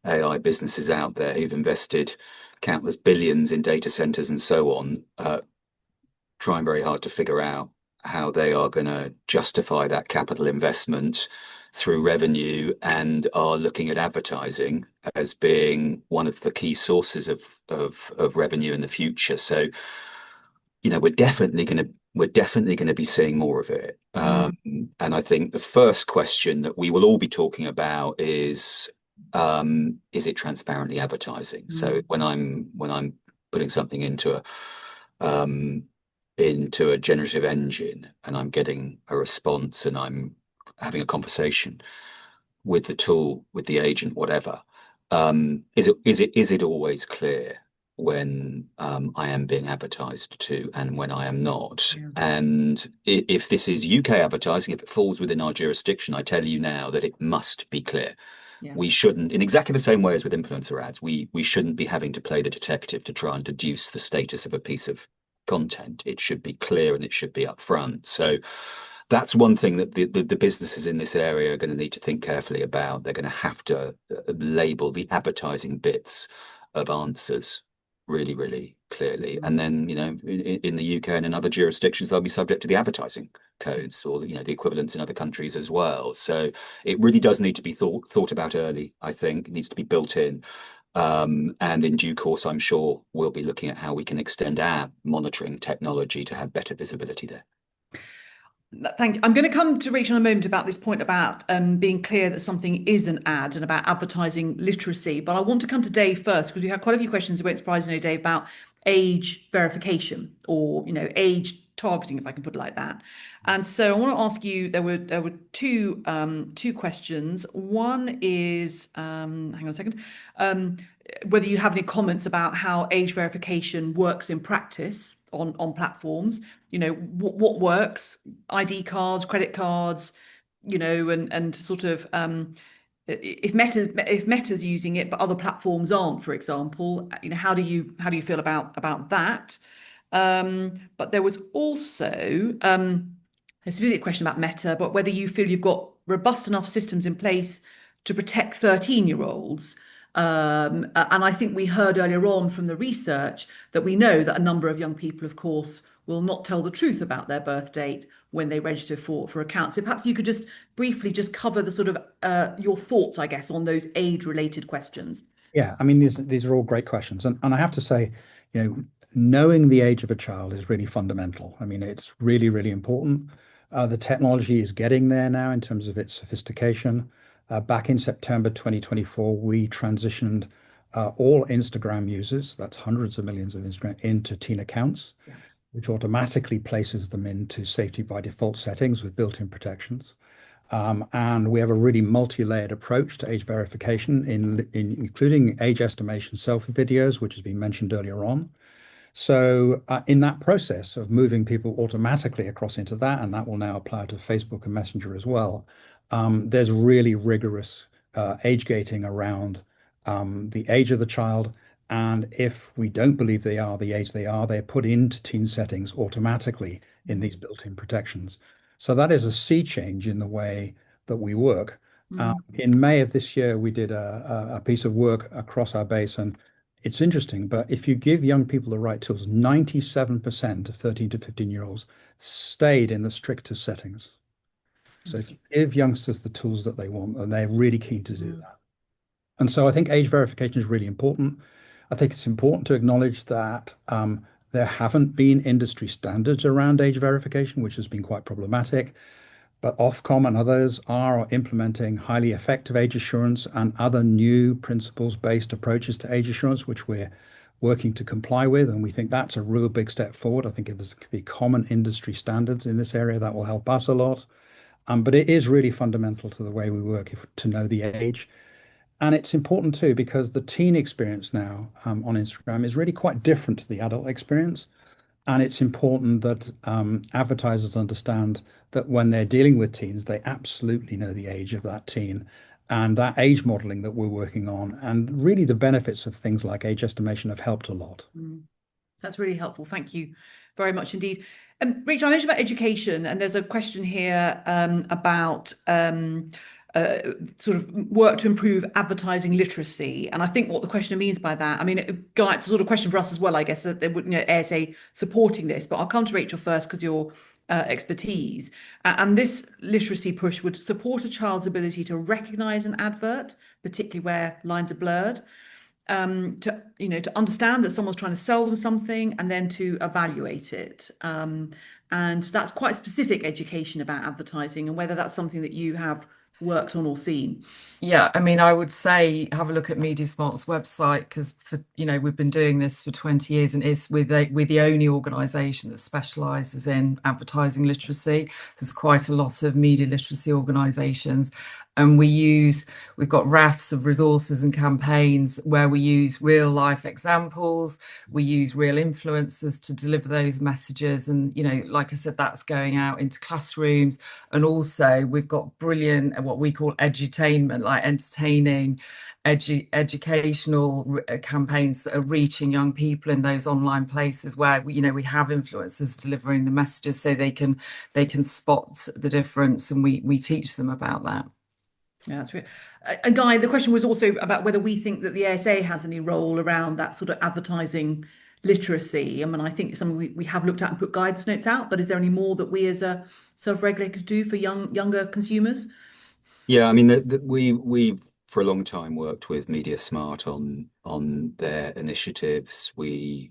AI businesses out there who've invested countless billions in data centers and so on, trying very hard to figure out how they are going to justify that capital investment through revenue, and are looking at advertising as being one of the key sources of revenue in the future. So, we're definitely going to be seeing more of it. And I think the first question that we will all be talking about is it transparently advertising? So when I'm putting something into a generative engine and I'm getting a response and I'm having a conversation with the tool, with the agent, whatever, is it always clear when I am being advertised to and when I am not? And if this is UK advertising, if it falls within our jurisdiction, I tell you now that it must be clear. We shouldn't, in exactly the same way as with influencer ads, we shouldn't be having to play the detective to try and deduce the status of a piece of content. It should be clear and it should be upfront. So that's one thing that the businesses in this area are going to need to think carefully about. They're going to have to label the advertising bits of answers really, really clearly. And then, in the UK and in other jurisdictions, they'll be subject to the advertising codes or, the equivalents in other countries as well. So it really does need to be thought about early, I think. It needs to be built in. And in due course, I'm sure we'll be looking at how we can extend our monitoring technology to have better visibility there. Thank you. I'm going to come to Rachel in a moment about this point about being clear that something is an ad and about advertising literacy. But I want to come to Dave first because we had quite a few questions. It won't surprise you, Dave, about age verification or age targeting, if I can put it like that. And so I want to ask you. There were two questions. One is hang on a second. Whether you have any comments about how age verification works in practice on platforms. What works, ID cards, credit cards, and sort of if Meta's using it but other platforms aren't, for example, how do you feel about that? But there was also a specific question about Meta, but whether you feel you've got robust enough systems in place to protect 13-year-olds. And I think we heard earlier on from the research that we know that a number of young people, of course, will not tell the truth about their birth date when they register for accounts. So perhaps you could just briefly just cover the sort of your thoughts, I guess, on those age-related questions. Yeah, I mean, these are all great questions. And I have to say, knowing the age of a child is really fundamental. I mean, it's really, really important. The technology is getting there now in terms of its sophistication. Back in September 2024, we transitioned all Instagram users, that's hundreds of millions of Instagram, into teen accounts, which automatically places them into safety by default settings with built-in protections. And we have a really multi-layered approach to age verification, including age estimation selfie videos, which has been mentioned earlier on. So in that process of moving people automatically across into that, and that will now apply to Facebook and Messenger as well, there's really rigorous age gating around the age of the child. And if we don't believe they are the age they are, they're put into teen settings automatically in these built-in protections. So that is a sea change in the way that we work. In May of this year, we did a piece of work across our base, and it's interesting, but if you give young people the right tools, 97% of 13 to 15-year-olds stayed in the strictest settings. So if you give youngsters the tools that they want, and they're really keen to do that. And so I think age verification is really important. I think it's important to acknowledge that there haven't been industry standards around age verification, which has been quite problematic. But Ofcom and others are implementing highly effective age assurance and other new principles-based approaches to age assurance, which we're working to comply with. And we think that's a real big step forward. I think if there's could be common industry standards in this area, that will help us a lot. But it is really fundamental to the way we work to know the age. And it's important too, because the teen experience now on Instagram is really quite different to the adult experience. And it's important that advertisers understand that when they're dealing with teens, they absolutely know the age of that teen and that age modeling that we're working on. And really the benefits of things like age estimation have helped a lot. That's really helpful. Thank you very much indeed. Rachel, I mentioned about education, and there's a question here about sort of work to improve advertising literacy. And I think what the question means by that, I mean, it's a sort of question for us as well, I guess, that they would, ASA supporting this. But I'll come to Rachel first because your expertise. And this literacy push would support a child's ability to recognise an advert, particularly where lines are blurred. To understand that someone's trying to sell them something and then to evaluate it. And that's quite specific education about advertising and whether that's something that you have worked on or seen. Yeah, I mean, I would say have a look at MediaSmart's website because we've been doing this for 20 years and we're the only organisation that specialises in advertising literacy. There's quite a lot of media literacy organisations, and we've got rafts of resources and campaigns where we use real life examples, we use real influencers to deliver those messages, and like I said, that's going out into classrooms, and also we've got brilliant what we call edutainment, like entertaining educational campaigns that are reaching young people in those online places where we have influencers delivering the messages so they can spot the difference, and we teach them about that. Yeah, that's right. And Guy, the question was also about whether we think that the ASA has any role around that sort of advertising literacy. I mean, I think it's something we have looked at and put guidance notes out, but is there any more that we as a self-regulator could do for younger consumers? Yeah, I mean, we've for a long time worked with MediaSmart on their initiatives. We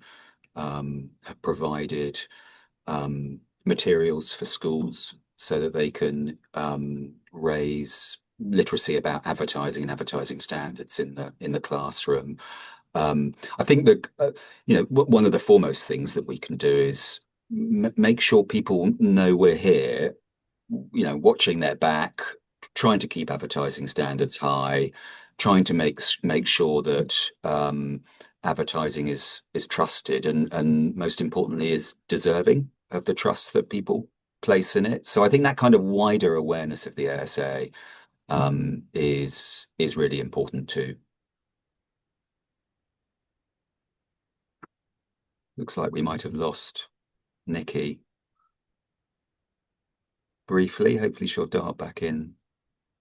have provided materials for schools so that they can raise literacy about advertising and advertising standards in the classroom. I think that one of the foremost things that we can do is make sure people know we're here, watching their back, trying to keep advertising standards high, trying to make sure that advertising is trusted and most importantly is deserving of the trust that people place in it. So I think that kind of wider awareness of the ASA is really important too. Looks like we might have lost Nicky briefly. Hopefully she'll dart back in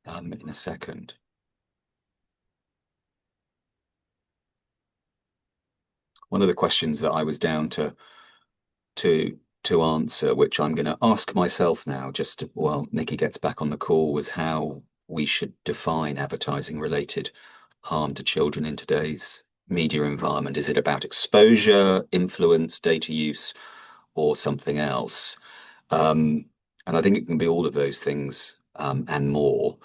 a second. One of the questions that I was down to answer, which I'm going to ask myself now, just while Nicky gets back on the call, was how we should define advertising related harm to children in today's media environment. Is it about exposure, influence, data use, or something else? And I think it can be all of those things and more.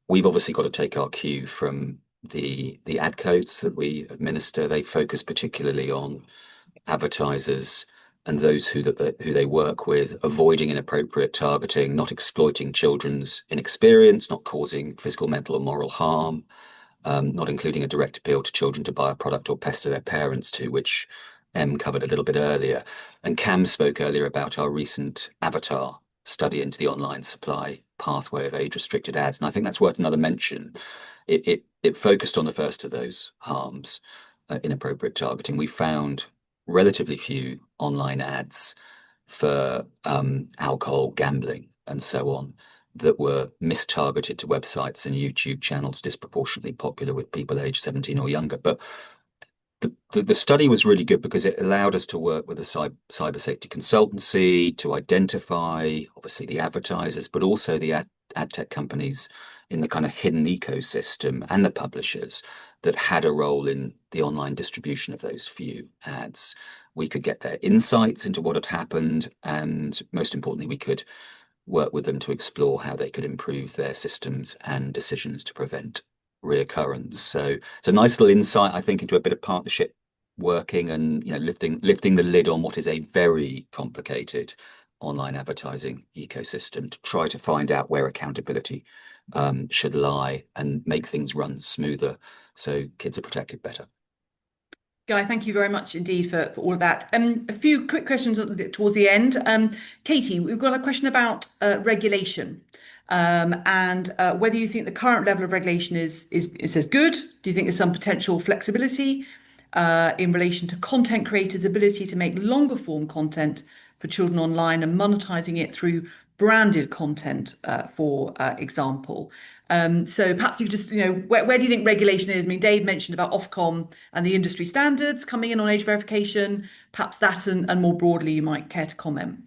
We've obviously got to take our cue from the ad codes that we administer. They focus particularly on advertisers and those who they work with, avoiding inappropriate targeting, not exploiting children's inexperience, not causing physical, mental, or moral harm, not including a direct appeal to children to buy a product or pester their parents to, which Em covered a little bit earlier. And Cam spoke earlier about our recent Avatar study into the online supply pathway of age-restricted ads. And I think that's worth another mention. It focused on the first of those harms, inappropriate targeting. We found relatively few online ads for alcohol, gambling, and so on that were mistargeted to websites and YouTube channels disproportionately popular with people aged 17 or younger. But the study was really good because it allowed us to work with a cyber safety consultancy to identify, obviously, the advertisers, but also the ad tech companies in the kind of hidden ecosystem and the publishers that had a role in the online distribution of those few ads. We could get their insights into what had happened, and most importantly, we could work with them to explore how they could improve their systems and decisions to prevent reoccurrence. So it's a nice little insight, I think, into a bit of partnership working and lifting the lid on what is a very complicated online advertising ecosystem to try to find out where accountability should lie and make things run smoother so kids are protected better. Guy, thank you very much indeed for all of that. A few quick questions towards the end. Katie, we've got a question about regulation and whether you think the current level of regulation is good. Do you think there's some potential flexibility in relation to content creators' ability to make longer form content for children online and monetizing it through branded content, for example? So perhaps you just, where do you think regulation is? I mean, Dave mentioned about Ofcom and the industry standards coming in on age verification. Perhaps that and more broadly, you might care to comment.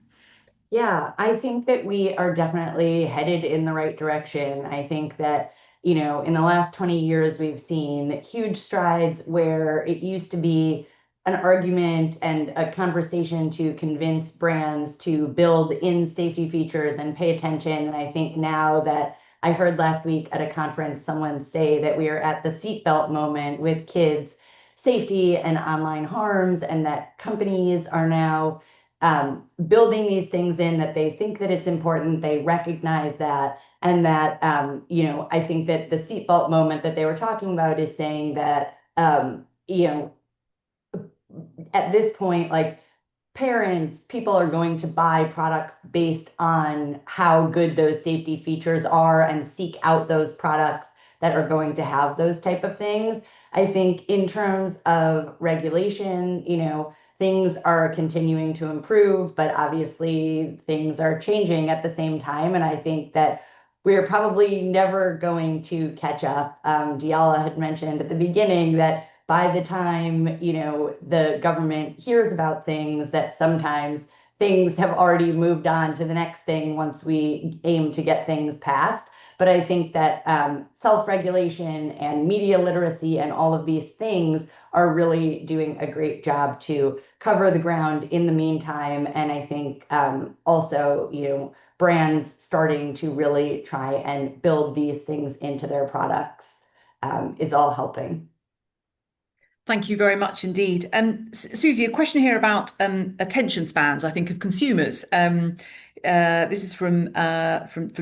Yeah, I think that we are definitely headed in the right direction. I think that, in the last 20 years, we've seen huge strides where it used to be an argument and a conversation to convince brands to build in safety features and pay attention. And I think now that I heard last week at a conference someone say that we are at the seatbelt moment with kids' safety and online harms, and that companies are now building these things in, that they think that it's important, they recognize that, and that, I think that the seatbelt moment that they were talking about is saying that, at this point, like, parents, people are going to buy products based on how good those safety features are and seek out those products that are going to have those type of things. I think in terms of regulation, things are continuing to improve, but obviously things are changing at the same time. And I think that we're probably never going to catch up. Diala had mentioned at the beginning that by the time, the government hears about things, that sometimes things have already moved on to the next thing once we aim to get things passed. But I think that self-regulation and media literacy and all of these things are really doing a great job to cover the ground in the meantime. And I think also, brands starting to really try and build these things into their products is all helping. Thank you very much indeed. Susie, a question here about attention spans, I think, of consumers. This is from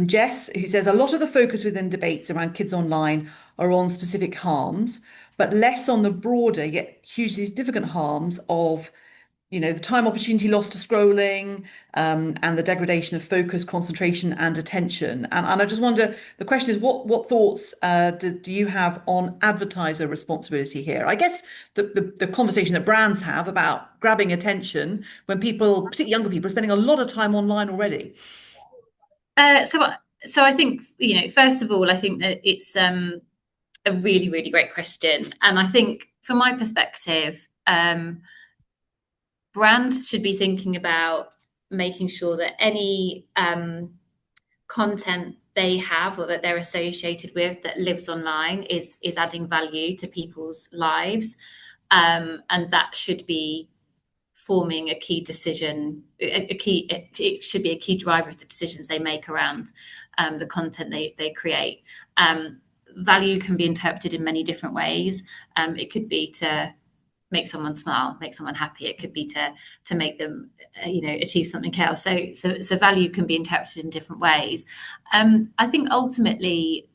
Jess, who says a lot of the focus within debates around kids online are on specific harms, but less on the broader yet hugely significant harms of the time opportunity lost to scrolling, and the degradation of focus, concentration, and attention. And I just wonder, the question is, what thoughts do you have on advertiser responsibility here? I guess the conversation that brands have about grabbing attention when people, particularly younger people, are spending a lot of time online already. So I think, first of all, I think that it's a really, really great question. And I think from my perspective, brands should be thinking about making sure that any content they have or that they're associated with that lives online is adding value to people's lives. And that should be forming a key decision, it should be a key driver of the decisions they make around the content they create. Value can be interpreted in many different ways. It could be to make someone smile, make someone happy. It could be to make them, achieve something else. So value can be interpreted in different ways. I think ultimately,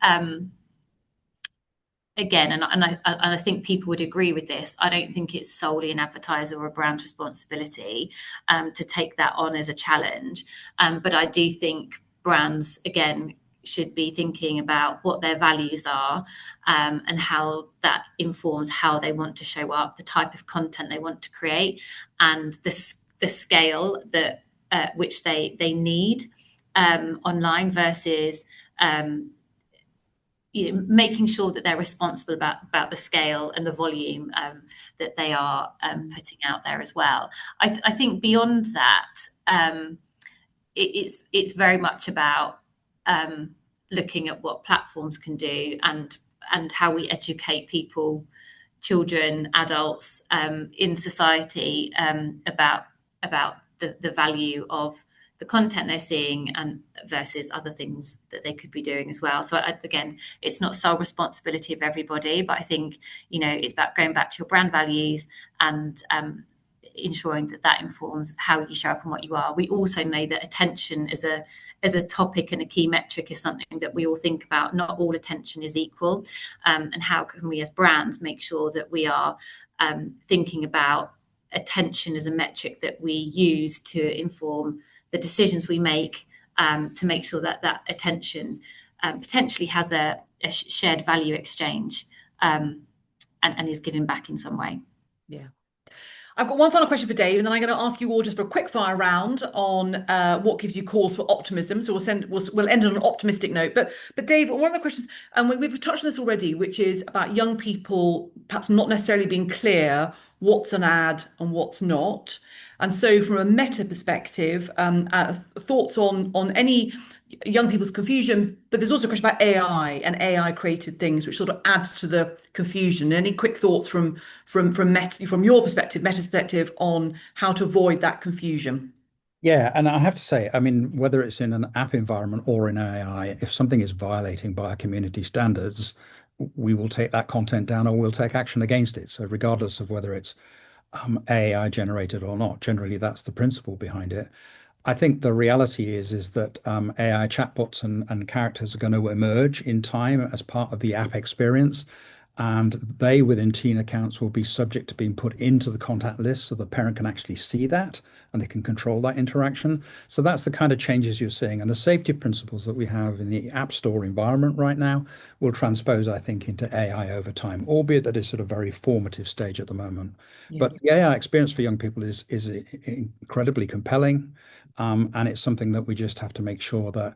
again, and I think people would agree with this, I don't think it's solely an advertiser or a brand's responsibility to take that on as a challenge. But I do think brands, again, should be thinking about what their values are, and how that informs how they want to show up, the type of content they want to create, and the scale that which they need online versus making sure that they're responsible about the scale and the volume that they are putting out there as well. I think beyond that, it's very much about looking at what platforms can do and how we educate people, children, adults in society about the value of the content they're seeing and versus other things that they could be doing as well. So again, it's not sole responsibility of everybody, but I think it's about going back to your brand values and ensuring that informs how you show up and what you are. We also know that attention as a topic and a key metric is something that we all think about. Not all attention is equal, and how can we as brands make sure that we are thinking about attention as a metric that we use to inform the decisions we make, to make sure that attention potentially has a shared value exchange, and is given back in some way. Yeah. I've got one final question for Dave, and then I'm going to ask you all just for a quick fire round on what gives you cause for optimism. So we'll end on an optimistic note. But Dave, one of the questions, and we've touched on this already, which is about young people perhaps not necessarily being clear what's an ad and what's not. And so from a meta perspective, thoughts on any young people's confusion, but there's also a question about AI and AI created things which sort of add to the confusion. Any quick thoughts from your perspective, Meta's perspective, on how to avoid that confusion? Yeah, and I have to say, I mean, whether it's in an app environment or in AI, if something is violating biocommunity standards, we will take that content down or we'll take action against it. So regardless of whether it's AI generated or not, generally that's the principle behind it. I think the reality is that AI chatbots and characters are going to emerge in time as part of the app experience, and they within teen accounts will be subject to being put into the contact list so the parent can actually see that and they can control that interaction. So that's the kind of changes you're seeing, and the safety principles that we have in the App Store environment right now will transpose, I think, into AI over time, albeit that it's at a very formative stage at the moment. Yeah. But the AI experience for young people is incredibly compelling. And it's something that we just have to make sure that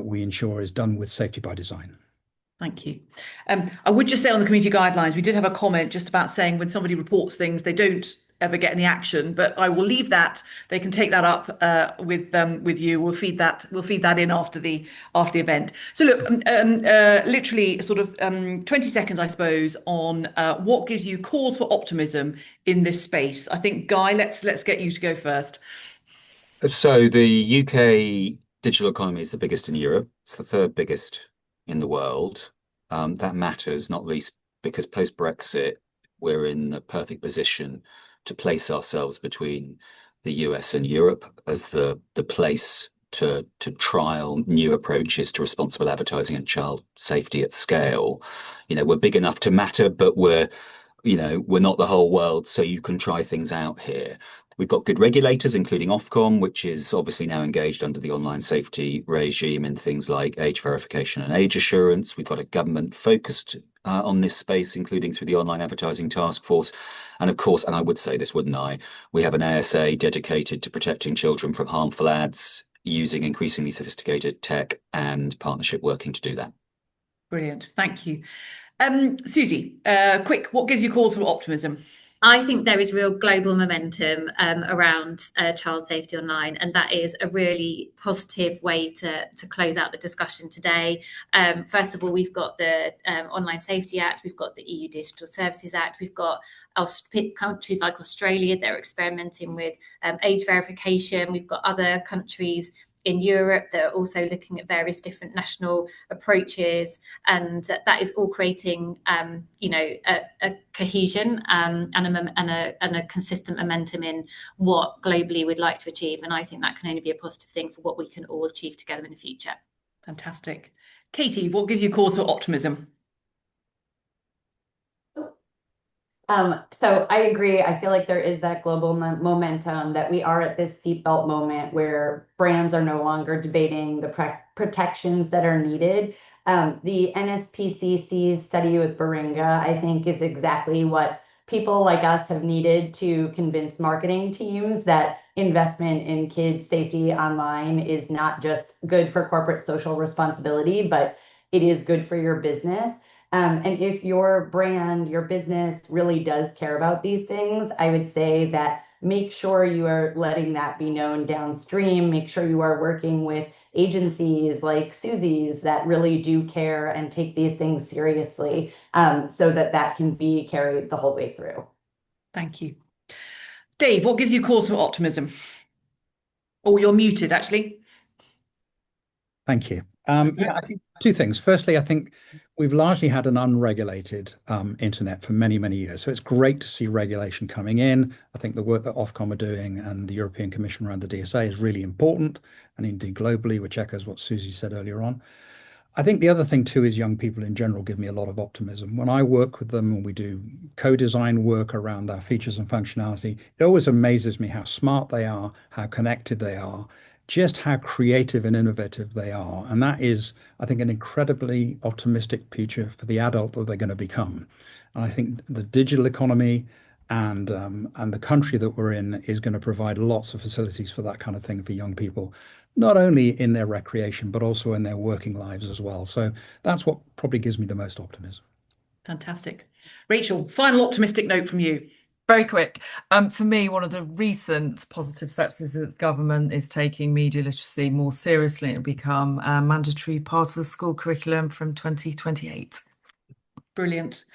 we ensure is done with safety by design. Thank you. I would just say on the community guidelines, we did have a comment just about saying when somebody reports things, they don't ever get any action, but I will leave that. They can take that up with you. We'll feed that in after the event. So look, literally sort of 20 seconds, I suppose, on what gives you cause for optimism in this space. I think, Guy, let's get you to go first. So the UK digital economy is the biggest in Europe. It's the third biggest in the world. That matters, not least because post-Brexit, we're in the perfect position to place ourselves between the US and Europe as the place to trial new approaches to responsible advertising and child safety at scale. We're big enough to matter, but we're not the whole world, so you can try things out here. We've got good regulators, including Ofcom, which is obviously now engaged under the online safety regime in things like age verification and age assurance. We've got a government focused on this space, including through the Online Advertising Task Force. And of course, and I would say this, wouldn't I, we have an ASA dedicated to protecting children from harmful ads using increasingly sophisticated tech and partnership working to do that. Brilliant. Thank you. Susie, quick, what gives you cause for optimism? I think there is real global momentum around child safety online, and that is a really positive way to close out the discussion today. First of all, we've got the Online Safety Act, we've got the EU Digital Services Act, we've got countries like Australia, they're experimenting with age verification, we've got other countries in Europe that are also looking at various different national approaches, and that is all creating, a cohesion and a consistent momentum in what globally we'd like to achieve. And I think that can only be a positive thing for what we can all achieve together in the future. Fantastic. Katie, what gives you cause for optimism? So I agree. I feel like there is that global momentum, that we are at this seatbelt moment where brands are no longer debating the protections that are needed. The NSPCC study with Baringa, I think, is exactly what people like us have needed to convince marketing teams that investment in kids' safety online is not just good for corporate social responsibility, but it is good for your business. And if your brand, your business really does care about these things, I would say that make sure you are letting that be known downstream. Make sure you are working with agencies like Susie's that really do care and take these things seriously, so that can be carried the whole way through. Thank you. Dave, what gives you cause for optimism? Oh, you're muted, actually. Thank you. I think two things. Firstly, I think we've largely had an unregulated internet for many, many years. So it's great to see regulation coming in. I think the work that Ofcom are doing and the European Commission around the DSA is really important, and indeed globally, which echoes what Susie said earlier on. I think the other thing too is young people in general give me a lot of optimism. When I work with them and we do co-design work around our features and functionality, it always amazes me how smart they are, how connected they are, just how creative and innovative they are. And that is, I think, an incredibly optimistic future for the adult that they're going to become. And I think the digital economy and the country that we're in is going to provide lots of facilities for that kind of thing for young people, not only in their recreation, but also in their working lives as well. So that's what probably gives me the most optimism. Fantastic. Rachel, final optimistic note from you. Very quick. For me, one of the recent positive steps is that government is taking media literacy more seriously and become a mandatory part of the school curriculum from 2028. Brilliant.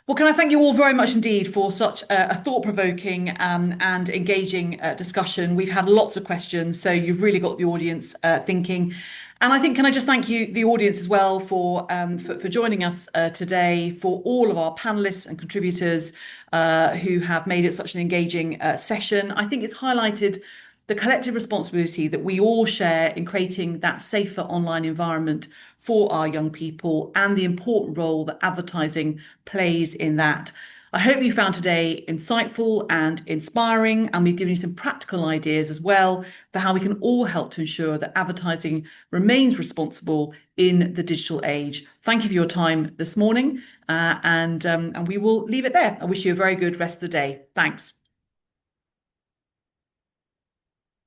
Well, can I thank you all very much indeed for such a thought-provoking and engaging discussion. We've had lots of questions, so you've really got the audience thinking. And I think, can I just thank you, the audience, as well, for joining us today, for all of our panelists and contributors who have made it such an engaging session. I think it's highlighted the collective responsibility that we all share in creating that safer online environment for our young people and the important role that advertising plays in that. I hope you found today insightful and inspiring, and we've given you some practical ideas as well for how we can all help to ensure that advertising remains responsible in the digital age. Thank you for your time this morning, and we will leave it there. I wish you a very good rest of the day. Thanks.